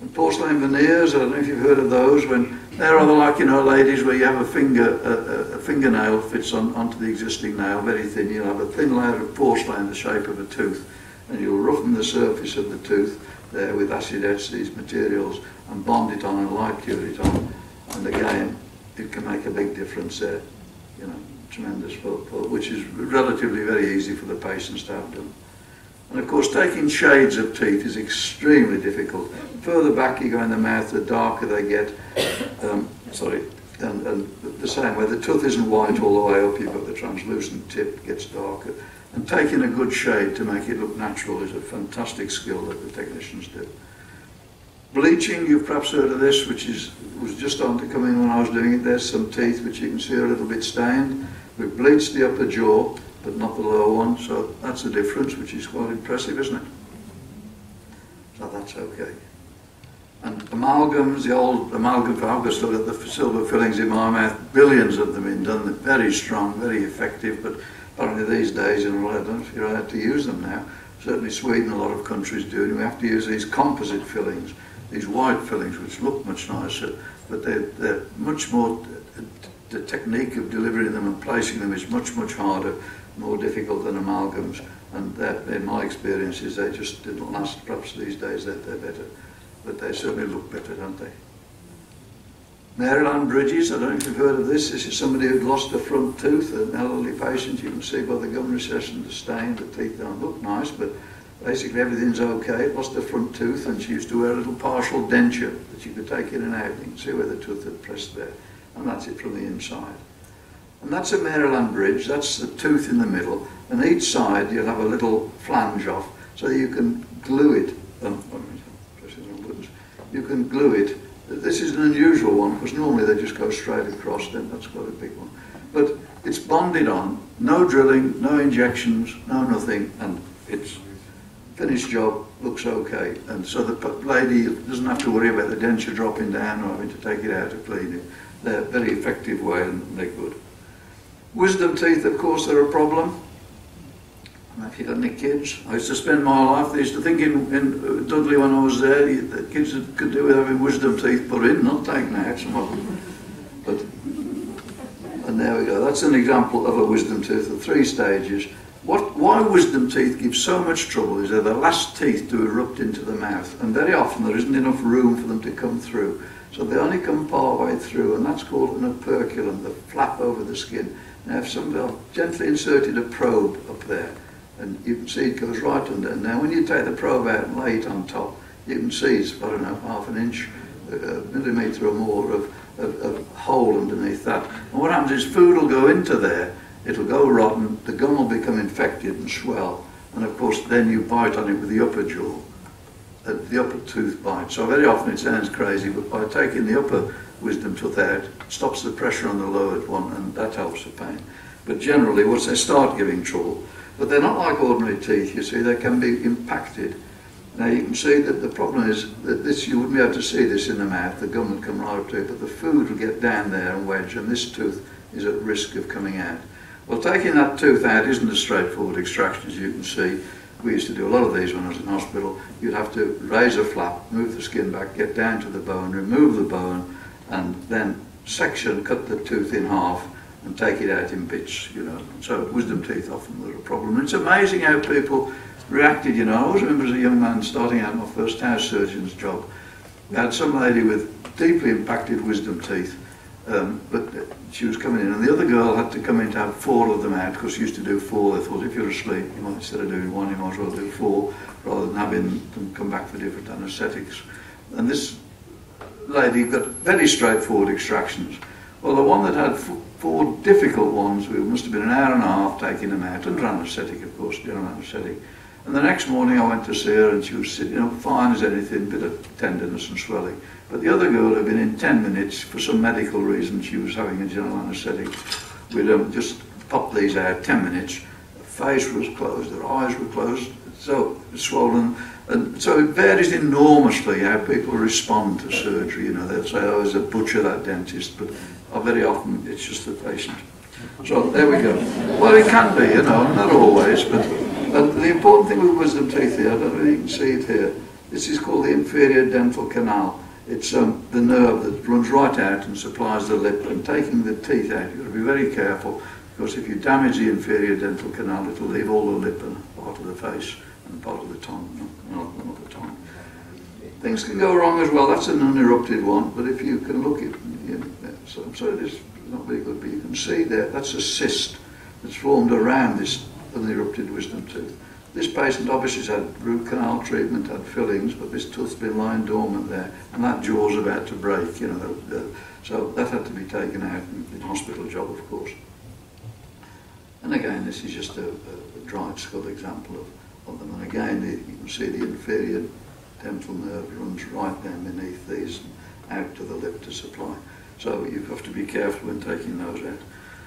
And porcelain veneers, I don't know if you've heard of those, when they're rather like, you know, ladies, where you have a fingernail fits onto the existing nail, very thin. You'll have a thin layer of porcelain the shape of a tooth, and you'll roughen the surface of the tooth there with acid etch these materials and bond it on and light cure it on. And again, it can make a big difference there, you know, tremendous, which is relatively very easy for the patients to have done. And of course, taking shades of teeth is extremely difficult. The further back you go in the mouth, the darker they get. And the same way, the tooth isn't white all the way up, you've got the translucent tip, it gets darker. And taking a good shade to make it look natural is a fantastic skill that the technicians do. Bleaching, you've perhaps heard of this, which was just on to come in when I was doing it. There's some teeth which you can see are a little bit stained. We've bleached the upper jaw, but not the lower one, so that's the difference, which is quite impressive, isn't it? So that's okay. And amalgams, the old amalgam, I've got still got the silver fillings in my mouth, billions of them in done, very strong, very effective, but apparently these days, you know, I don't know if you're allowed to use them now. Certainly Sweden, a lot of countries do, and we have to use these composite fillings, these white fillings, which look much nicer, but they're much more, the technique of delivering them and placing them is much, much harder, more difficult than amalgams, and that, in my experiences, they just didn't last. Perhaps these days they're better, but they certainly look better, don't they? Maryland bridges, I don't know if you've heard of this. This is somebody who'd lost a front tooth, an elderly patient. You can see by the gum recession, the stain, the teeth don't look nice, but basically everything's okay. Lost a front tooth, and she used to wear a little partial denture that you could take in and out. You can see where the tooth had pressed there, and that's it from the inside. And that's a Maryland bridge. That's the tooth in the middle, and each side you'll have a little flange off, so you can glue it. You can glue it. This is an unusual one, because normally they just go straight across, then that's quite a big one. But it's bonded on, no drilling, no injections, no nothing, and it's finished job, looks okay. And so the lady doesn't have to worry about the denture dropping down or having to take it out to clean it. They're a very effective way, and they're good. Wisdom teeth, of course, are a problem. If you've got any kids, I used to spend my life, they used to think in Dudley when I was there, the kids could do with having wisdom teeth put in, not taken out, some of them. But, and there we go, that's an example of a wisdom tooth of 3 stages. Why wisdom teeth give so much trouble is they're the last teeth to erupt into the mouth, and very often there isn't enough room for them to come through. So they only come part way through, and that's called an operculum, the flap over the skin. Now if somebody gently inserted a probe up there, and you can see it goes right under. And now when you take the probe out and lay it on top, you can see it's, I don't know, half an inch, a millimetre or more of hole underneath that. And what happens is food will go into there, it'll go rotten, the gum will become infected and swell, and of course then you bite on it with the upper jaw, the upper tooth bite. So very often it sounds crazy, but by taking the upper wisdom tooth out, it stops the pressure on the lower one, and that helps the pain. But generally, once they start giving trouble, but they're not like ordinary teeth, you see, they can be impacted. Now you can see that the problem is that this, you wouldn't be able to see this in the mouth, the gum would come right up to it, but the food will get down there and wedge, and this tooth is at risk of coming out. Well, taking that tooth out isn't a straightforward extraction, as you can see. We used to do a lot of these when I was in hospital. You'd have to raise a flap, move the skin back, get down to the bone, remove the bone, and then section, cut the tooth in half, and take it out in bits, you know. So wisdom teeth often were a problem. It's amazing how people reacted, you know. I always remember as a young man starting out my first house surgeon's job. We had some lady with deeply impacted wisdom teeth, but she was coming in, and the other girl had to come in to have 4 of them out, because she used to do 4. They thought if you're asleep, you might, instead of doing 1, you might as well do 4, rather than having them come back for different anaesthetics. And this lady got very straightforward extractions. Well, the one that had 4 difficult ones, we must have been an hour and a half taking them out, under anaesthetic, of course, general anaesthetic. And the next morning I went to see her, and she was sitting up fine as anything, bit of tenderness and swelling. But the other girl had been in 10 minutes, for some medical reason, she was having a general anaesthetic. We'd just popped these out, 10 minutes. Her face was closed, her eyes were closed, so swollen. And so it varies enormously how people respond to surgery. You know, they'll say, oh, it's a butcher, that dentist, but very often it's just the patient. So there we go. Well, it can be, you know, not always, but the important thing with wisdom teeth here, I don't know if you can see it here, this is called the inferior dental canal. It's the nerve that runs right out and supplies the lip, and taking the teeth out, you've got to be very careful, because if you damage the inferior dental canal, it'll leave all the lip and part of the face and part of the tongue, not the tongue. Things can go wrong as well. That's an unerupted one, but if you can look at, you know, so I'm sorry this is not very good, but you can see there, that's a cyst that's formed around this unerupted wisdom tooth. This patient obviously has had root canal treatment, had fillings, but this tooth's been lying dormant there, and that jaw's about to break, you know. So that had to be taken out in hospital job, of course. And again, this is just a dried skull example of them. And again, you can see the inferior dental nerve runs right down beneath these and out to the lip to supply. So you have to be careful when taking those out.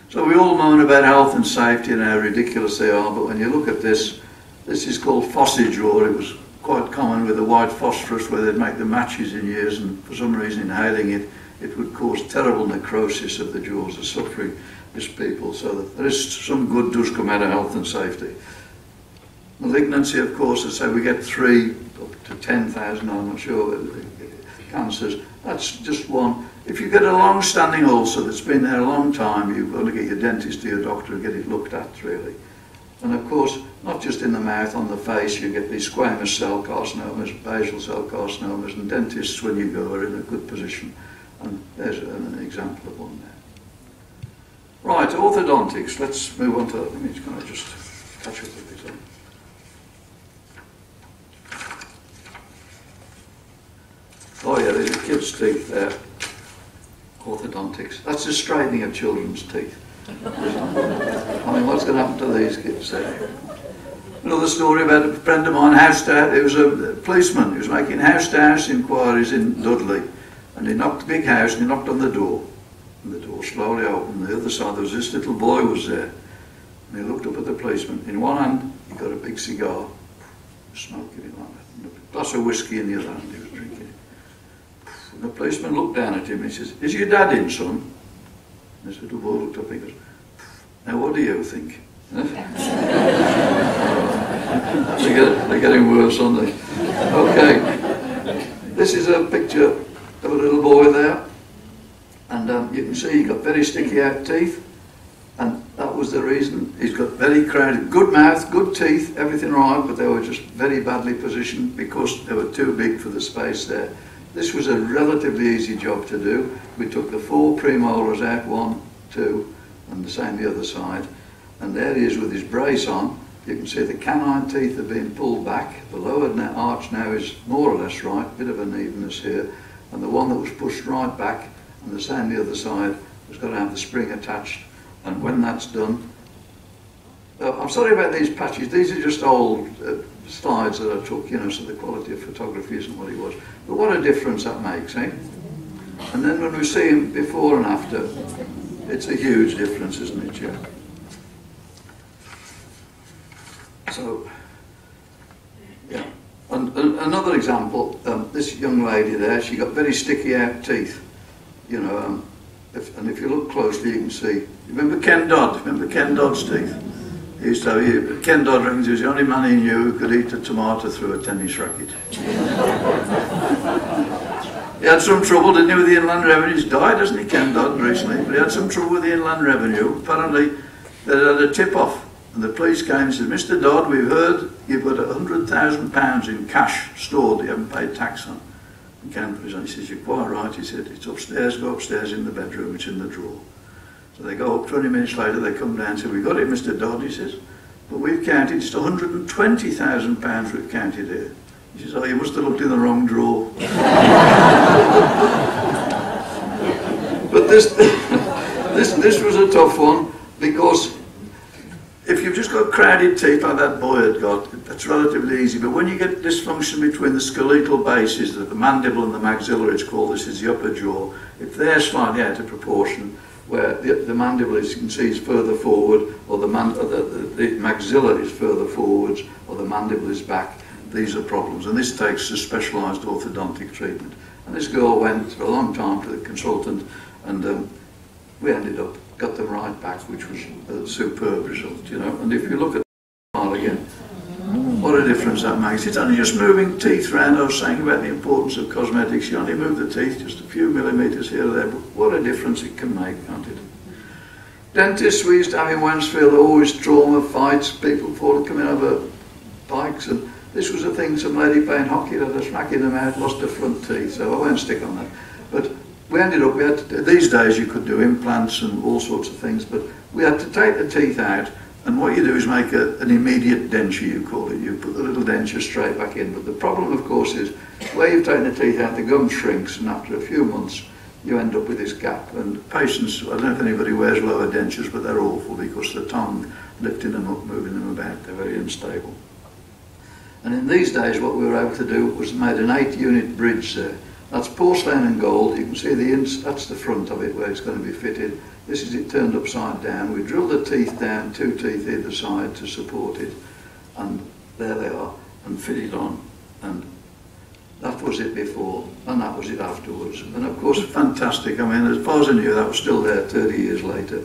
So we all moan about health and safety and how ridiculous they are, but when you look at this, this is called fossage, or it was quite common with the white phosphorus where they'd make the matches in years, and for some reason inhaling it, it would cause terrible necrosis of the jaws, the suffering is people, so that there is some good does come out of health and safety. Malignancy, of course, as I say, we get 3 up to 10,000, I'm not sure, cancers. That's just one. If you get a long-standing ulcer that's been there a long time, you've got to get your dentist or your doctor and get it looked at, really. And of course, not just in the mouth, on the face, you get these squamous cell carcinomas, basal cell carcinomas, and dentists, when you go, are in a good position. And there's an example of one there. Right, orthodontics. Let's move on to that. Let me kind of just catch up a bit on. Oh yeah, there's a kid's teeth there. Orthodontics. That's the straightening of children's teeth. I mean, what's going to happen to these kids there? Another story about a friend of mine, it was a policeman who was making house-to-house inquiries in Dudley, and he knocked the big house and he knocked on the door, and the door slowly opened. On the other side there was this little boy was there, and he looked up at the policeman. In one hand he got a big cigar, smoking it like that, and a glass of whiskey in the other hand he was drinking it. And the policeman looked down at him and he says, "Is your dad in, son?" And this little boy looked up and he goes, "Now what do you think?" They're getting worse, aren't they? Okay, this is a picture of a little boy there, and you can see he got very sticky out teeth, and that was the reason. He's got very crowded, good mouth, good teeth, everything right, but they were just very badly positioned because they were too big for the space there. This was a relatively easy job to do. We took the 4 premolars out, 1, 2, and the same the other side. And there he is with his brace on. You can see the canine teeth have been pulled back. The lower arch now is more or less right, bit of unevenness here. And the one that was pushed right back, and the same the other side, has got to have the spring attached. And when that's done, I'm sorry about these patches. These are just old slides that I took, you know, so the quality of photography isn't what it was. But what a difference that makes, eh? And then when we see him before and after, it's a huge difference, isn't it, Joe? So, yeah. And another example, this young lady there, she got very sticky out teeth, you know, and if you look closely you can see, remember Ken Dodd? Remember Ken Dodd's teeth? He used to have, Ken Dodd reckons he was the only man he knew who could eat a tomato through a tennis racket. He had some trouble, didn't he, with the Inland Revenue? He's died, hasn't he, Ken Dodd, recently? But he had some trouble with the Inland Revenue. Apparently they had a tip-off. And the police came and said, "Mr. Dodd, we've heard you've got £100,000 in cash stored that you haven't paid tax on." And Ken put his hand, he says, "You're quite right." He said, "It's upstairs, go upstairs in the bedroom, it's in the drawer." So they go up, 20 minutes later they come down and say, "We've got it, Mr. Dodd," he says, "but we've counted, it's £120,000 we've counted here." He says, "Oh, you must have looked in the wrong drawer." But this was a tough one, because if you've just got crowded teeth like that boy had got, that's relatively easy. But when you get dysfunction between the skeletal bases, the mandible and the maxilla, it's called, this is the upper jaw, if they're slightly out of proportion, where the mandible, as you can see, is further forward, or the maxilla is further forwards, or the mandible is back, these are problems. And this takes a specialised orthodontic treatment. And this girl went for a long time to the consultant, and we ended up got them right back, which was a superb result, you know. And if you look at the file again, what a difference that makes. It's only just moving teeth around. I was saying about the importance of cosmetics. You only move the teeth just a few millimetres here or there, but what a difference it can make, can't it? Dentists we used to have in Wansfield, always trauma, fights, people coming over bikes, and this was a thing, some lady playing hockey had a smack in the mouth, lost her front teeth, so I won't stick on that. But we ended up, these days you could do implants and all sorts of things, but we had to take the teeth out, and what you do is make an immediate denture, you call it. You put the little denture straight back in. But the problem, of course, is where you've taken the teeth out, the gum shrinks, and after a few months you end up with this gap. And patients, I don't know if anybody wears lower dentures, but they're awful because the tongue, lifting them up, moving them about, they're very unstable. And in these days what we were able to do was made an 8-unit bridge there. That's porcelain and gold. You can see that's the front of it where it's going to be fitted. This is it turned upside down. We drilled the teeth down, 2 teeth either side to support it, and there they are, and fitted on. And that was it before, and that was it afterwards. And of course, fantastic. I mean, as far as I knew, that was still there 30 years later.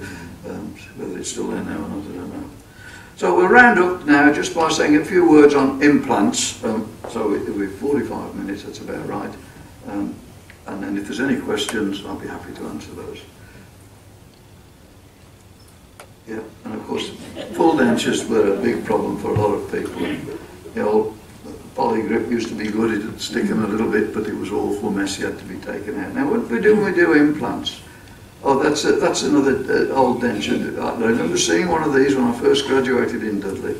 Whether it's still there now or not, I don't know. So we'll round up now just by saying a few words on implants. So we've 45 minutes, that's about right. And then if there's any questions, I'll be happy to answer those. Yeah, and of course, full dentures were a big problem for a lot of people. The old polygrip used to be good, it would stick in a little bit, but it was awful messy, had to be taken out. Now what we do when we do implants? Oh, that's another old denture. I remember seeing one of these when I first graduated in Dudley.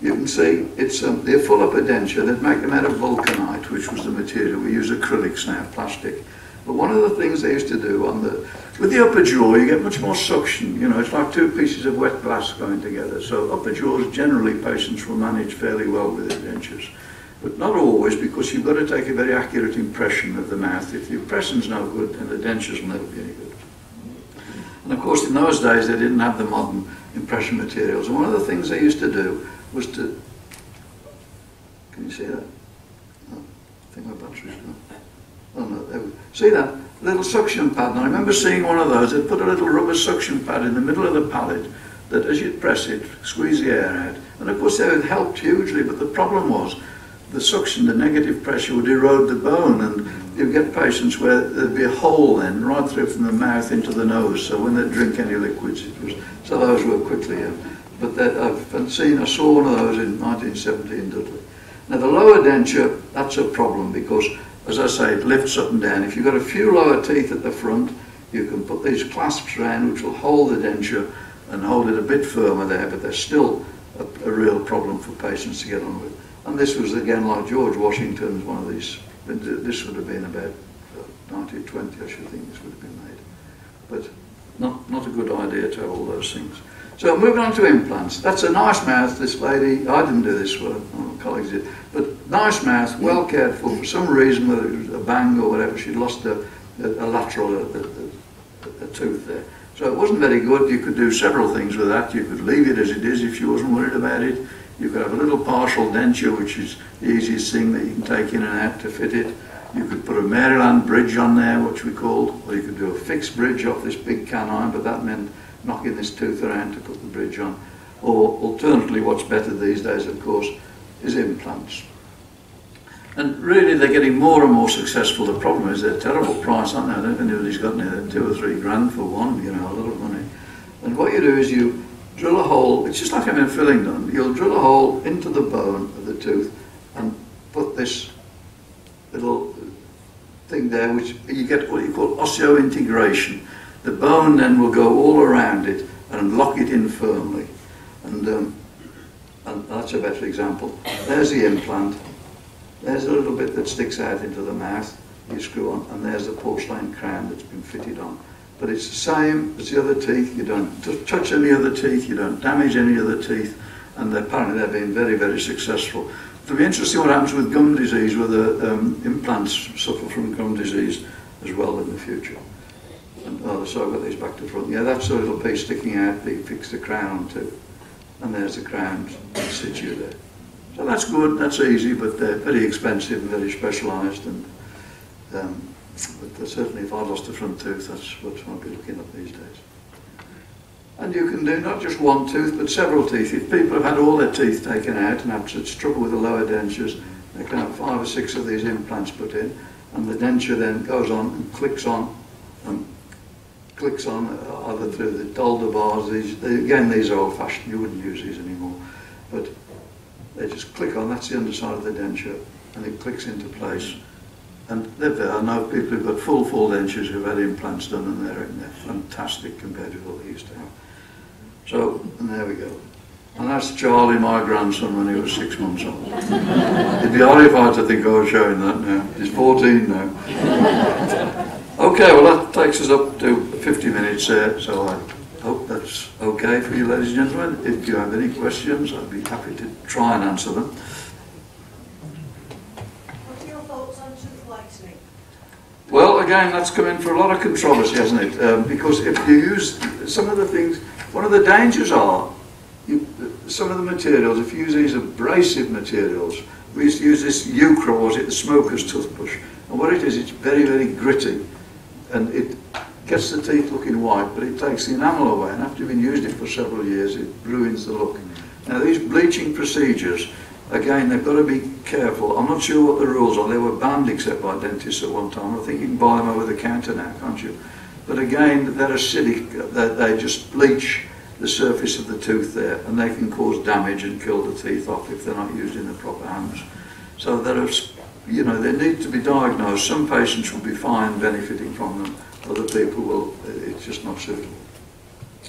You can see it's they're full up a denture. They'd make them out of vulcanite, which was the material. We use acrylics now, plastic. But one of the things they used to do with the upper jaw, you get much more suction. You know, it's like two pieces of wet glass going together. So upper jaws, generally, patients will manage fairly well with their dentures. But not always, because you've got to take a very accurate impression of the mouth. If the impression's no good, then the dentures will never be any good. And of course, in those days, they didn't have the modern impression materials. And one of the things they used to do was to... Can you see that? Oh, I think my battery's gone. Oh no, there we go. See that? Little suction pad. And I remember seeing one of those. They'd put a little rubber suction pad in the middle of the palate that as you'd press it, squeeze the air out. And of course, that helped hugely, but the problem was the suction, the negative pressure would erode the bone, and you'd get patients where there'd be a hole then right through from the mouth into the nose, so when they drink any liquids, so those were quickly but I saw one of those in 1970 in Dudley. Now the lower denture, that's a problem because, as I say, it lifts up and down. If you've got a few lower teeth at the front, you can put these clasps around which will hold the denture and hold it a bit firmer there, but they're still a real problem for patients to get on with. And this was again like George Washington's one of these. This would have been about 1920, I should think this would have been made. But not a good idea to have all those things. So moving on to implants. That's a nice mouth, this lady. I didn't do this work, my colleagues did. But nice mouth, well cared for some reason, whether it was a bang or whatever, she'd lost a lateral, a tooth there. So it wasn't very good. You could do several things with that. You could leave it as it is if she wasn't worried about it. You could have a little partial denture, which is the easiest thing that you can take in and out to fit it. You could put a Maryland bridge on there, which we called, or you could do a fixed bridge off this big canine, but that meant knocking this tooth around to put the bridge on. Or alternatively, what's better these days, of course, is implants. And really, they're getting more and more successful. The problem is they're a terrible price, aren't they? I don't know if anybody's got near 2 or 3 grand for one, you know, a lot of money. And what you do is you drill a hole, it's just like having a filling done. You'll drill a hole into the bone of the tooth and put this little thing there, which you get what you call osseointegration. The bone then will go all around it and lock it in firmly. And that's a better example. There's the implant. There's a little bit that sticks out into the mouth, you screw on, and there's the porcelain crown that's been fitted on. But it's the same as the other teeth. You don't touch any other teeth, you don't damage any other teeth, and apparently they're being very, very successful. It'll be interesting what happens with gum disease, whether implants suffer from gum disease as well in the future. And, so I've got these back to front. Yeah, that's a little piece sticking out that you fix the crown onto. And there's the crown in situ there. So that's good, that's easy, but they're very expensive and very specialised. And but certainly if I lost a front tooth, that's what I'd be looking at these days. And you can do not just one tooth, but several teeth. If people have had all their teeth taken out and have such trouble with the lower dentures, they can have 5 or 6 of these implants put in, and the denture then goes on and clicks on either through the Dolder bars. Again, these are old-fashioned, you wouldn't use these anymore, but they just click on, that's the underside of the denture, and it clicks into place. And I know people who've got full dentures who've had implants done, and they're fantastic compared to what they used to have. So, and there we go. And that's Charlie, my grandson, when he was 6 months old. He'd be horrified to think I was showing that now. He's 14 now. Okay, well that takes us up to 50 minutes there, so I hope that's okay for you, ladies and gentlemen. If you have any questions, I'd be happy to try and answer them. What are your thoughts on tooth whitening? Well, again, that's come in for a lot of controversy, hasn't it? Because if you use some of the things, one of the dangers are, some of the materials, if you use these abrasive materials, we used to use this Eucra, was it the smoker's toothbrush, and what it is, it's very, very gritty, and it gets the teeth looking white, but it takes the enamel away, and after you've been using it for several years, it ruins the look. Now these bleaching procedures, again, they've got to be careful. I'm not sure what the rules are. They were banned except by dentists at one time. I think you can buy them over the counter now, can't you? But again, they're acidic. They just bleach the surface of the tooth there, and they can cause damage and kill the teeth off if they're not used in the proper hands. So there are, you know, they need to be diagnosed. Some patients will be fine benefiting from them, other people will, it's just not suitable.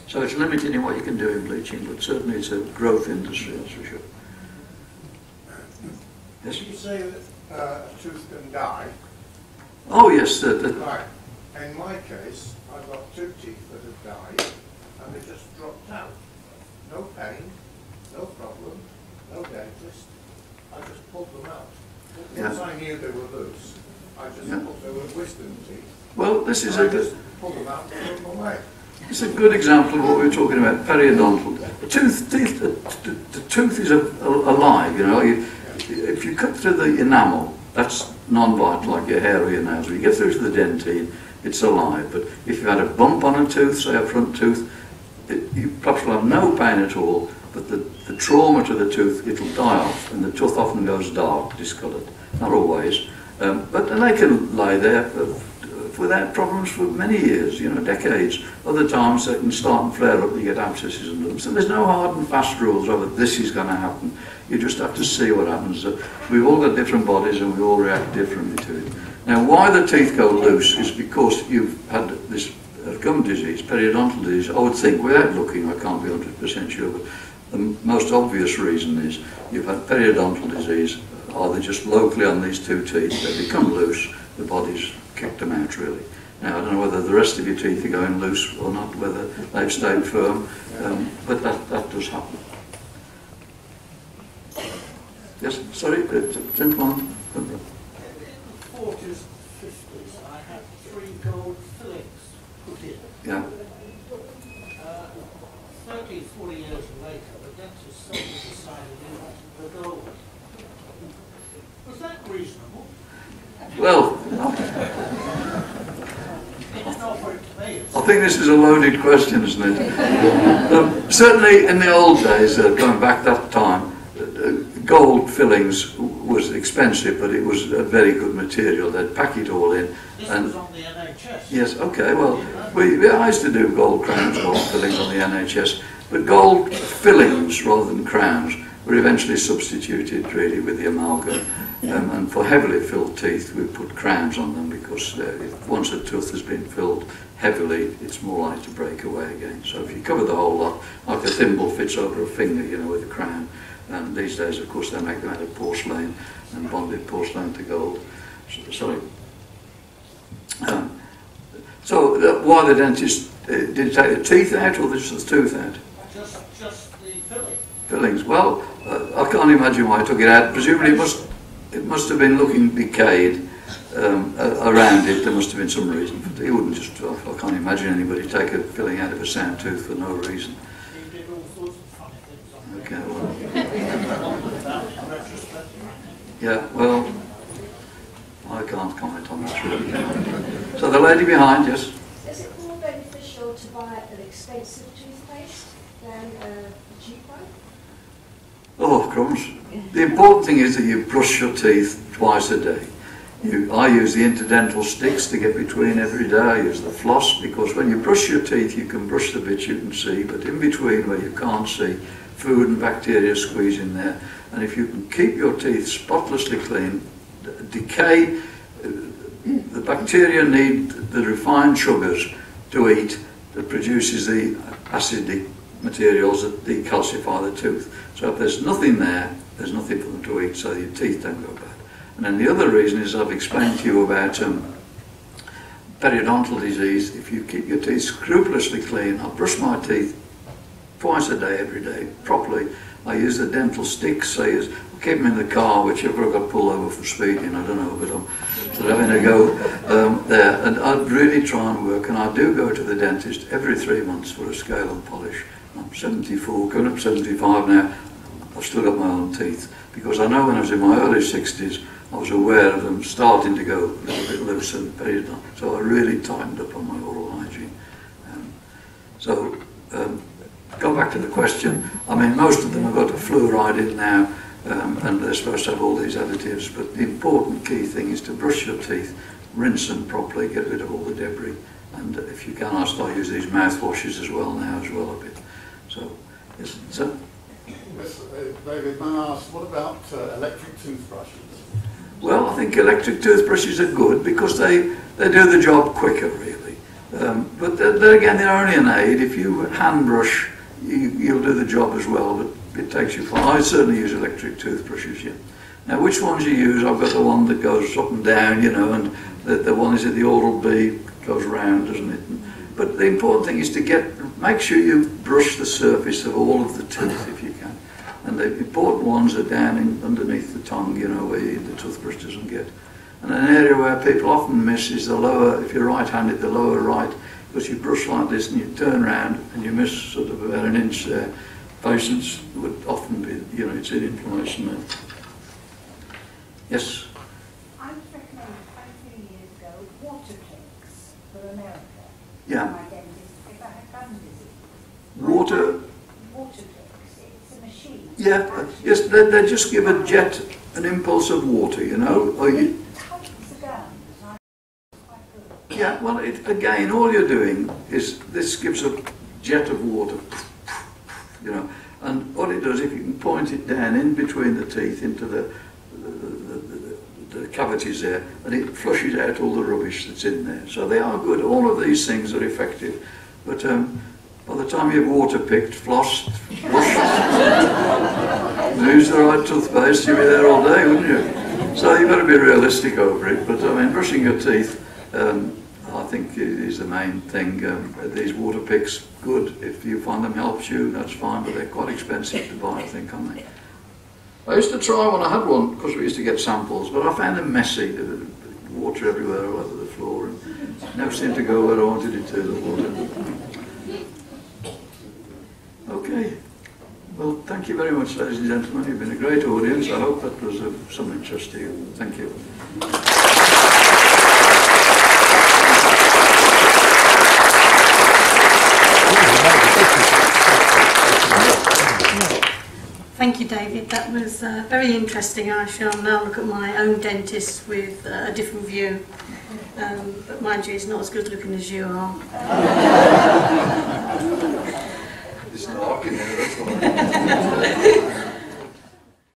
So it's limited in what you can do in bleaching, but certainly it's a growth industry, that's for sure. Yes? Did you say that a tooth can die? Oh yes. Right. In my case, I've got 2 teeth that have died, and they just dropped out. No pain, no problem, no dentist. I just pulled them out. Once I knew they were loose, I just thought they were wisdom teeth. Well, this is I just pulled them out and threw them away. It's a good example of what we were talking about, periodontal. The tooth is alive, you know. If you cut through the enamel, that's non-vital, like your hair or your nails. When you get through to the dentine, it's alive. But if you had a bump on a tooth, say a front tooth, you perhaps will have no pain at all, but the trauma to the tooth, it'll die off, and the tooth often goes dark, discoloured. Not always, but they can lie there without problems for many years, you know, decades. Other times they can start and flare up, you get abscesses and them. So there's no hard and fast rules over this is going to happen. You just have to see what happens. We've all got different bodies and we all react differently to it. Now, why the teeth go loose is because you've had this gum disease, periodontal disease. I would think, without looking, I can't be 100% sure, but the most obvious reason is you've had periodontal disease, either just locally on these 2 teeth, they become loose, the body's kicked them out really. Now I don't know whether the rest of your teeth are going loose or not, whether they've stayed firm, but that does happen. Yes, sorry, gentleman. In the 40s, 50s, I had 3 gold fillings put in. Yeah. 30, 40 years later, the dentist suddenly decided he wanted the gold. Was that reasonable? Well, It's not what it pays. I think this is a loaded question, isn't it? Certainly in the old days, going back that time, gold fillings was expensive, but it was a very good material. They'd pack it all in. This was on the NHS. Yes, okay, well, I used to do gold crowns, gold fillings on the NHS, but gold fillings rather than crowns were eventually substituted really with the amalgam. And for heavily filled teeth, we put crowns on them because once a tooth has been filled heavily, it's more likely to break away again. So if you cover the whole lot, like a thimble fits over a finger, you know, with a crown. And these days, of course, they make them out of porcelain and bonded porcelain to gold. Sorry. So why the dentist, did he take the teeth out or just the tooth out? Just the filling. Fillings. Well, I can't imagine why he took it out. Presumably it must have been looking decayed around it. There must have been some reason. But he wouldn't just, I can't imagine anybody take a filling out of a sound tooth for no reason. He did all sorts of funny things on Okay, well. retrospect. Yeah, well, I can't comment on that really. So the lady behind, yes? Is it more beneficial to buy an expensive toothpaste than a cheap one? Oh, crumbs. The important thing is that you brush your teeth twice a day. I use the interdental sticks to get between every day. I use the floss because when you brush your teeth, you can brush the bits you can see, but in between where you can't see, food and bacteria squeeze in there. And if you can keep your teeth spotlessly clean, decay, the bacteria need the refined sugars to eat that produces the acidic materials that decalcify the tooth. So if there's nothing there, there's nothing for them to eat, so your teeth don't go bad. And then the other reason is I've explained to you about periodontal disease. If you keep your teeth scrupulously clean, I brush my teeth twice a day, every day, properly. I use the dental sticks. I keep them in the car, which I've got pulled over for speeding, I don't know, but I'm sort of having a go there. And I really try and work, and I do go to the dentist every 3 months for a scale and polish. I'm 74, coming up 75 now. I've still got my own teeth, because I know when I was in my early 60s, I was aware of them starting to go a little bit loose and periodontal. So I really tightened up on my oral hygiene. Go back to the question. I mean, most of them have got a fluoride in now, and they're supposed to have all these additives, but the important key thing is to brush your teeth, rinse them properly, get rid of all the debris, and if you can, I start using these mouthwashes as well now, a bit. So, yes, so. Yes, David, may I ask, what about electric toothbrushes? Well, I think electric toothbrushes are good because they do the job quicker, really. But then again, they're only an aid. If you hand brush, you'll do the job as well, but it takes you far. I certainly use electric toothbrushes, yeah. Now, which ones you use? I've got the one that goes up and down, you know, and the one is at the Oral-B, goes round, doesn't it? But the important thing is to make sure you brush the surface of all of the teeth if you can. And the important ones are down underneath the tongue, you know, where the toothbrush doesn't get. And an area where people often miss is the lower, if you're right-handed, the lower right, because you brush like this and you turn around and you miss sort of about an inch there. Patients would often be, you know, it's in inflammation there. Yes? I was recommended quite a few years ago water clicks for America. Yeah. For my dentist, if I had gum disease. Water? Water clicks. It's a machine. Yeah, yes, they just give a jet, an impulse of water, you know. Or you, It tightens the gums. It's quite good. yeah, well, again, all you're doing is this gives a jet of water, you know. And what it does, if you can point it down in between the teeth into the cavities there, and it flushes out all the rubbish that's in there. So they are good. All of these things are effective. But by the time you've water picked, flossed, brushed, used the right toothpaste, you'd be there all day, wouldn't you? So you've got to be realistic over it. But I mean, brushing your teeth, I think is the main thing. These water picks, good. If you find them helps you, that's fine. But they're quite expensive to buy, I think, aren't they? I used to try one, I had one, because we used to get samples, but I found them messy. There was water everywhere all over the floor, and it never seemed to go where I wanted it to, the water. Okay. Well, thank you very much, ladies and gentlemen. You've been a great audience. I hope that was of some interest to you. Thank you. Thank you, David. That was very interesting. I shall now look at my own dentist with a different view. But mind you, he's not as good looking as you are. It's dark in there, that's all.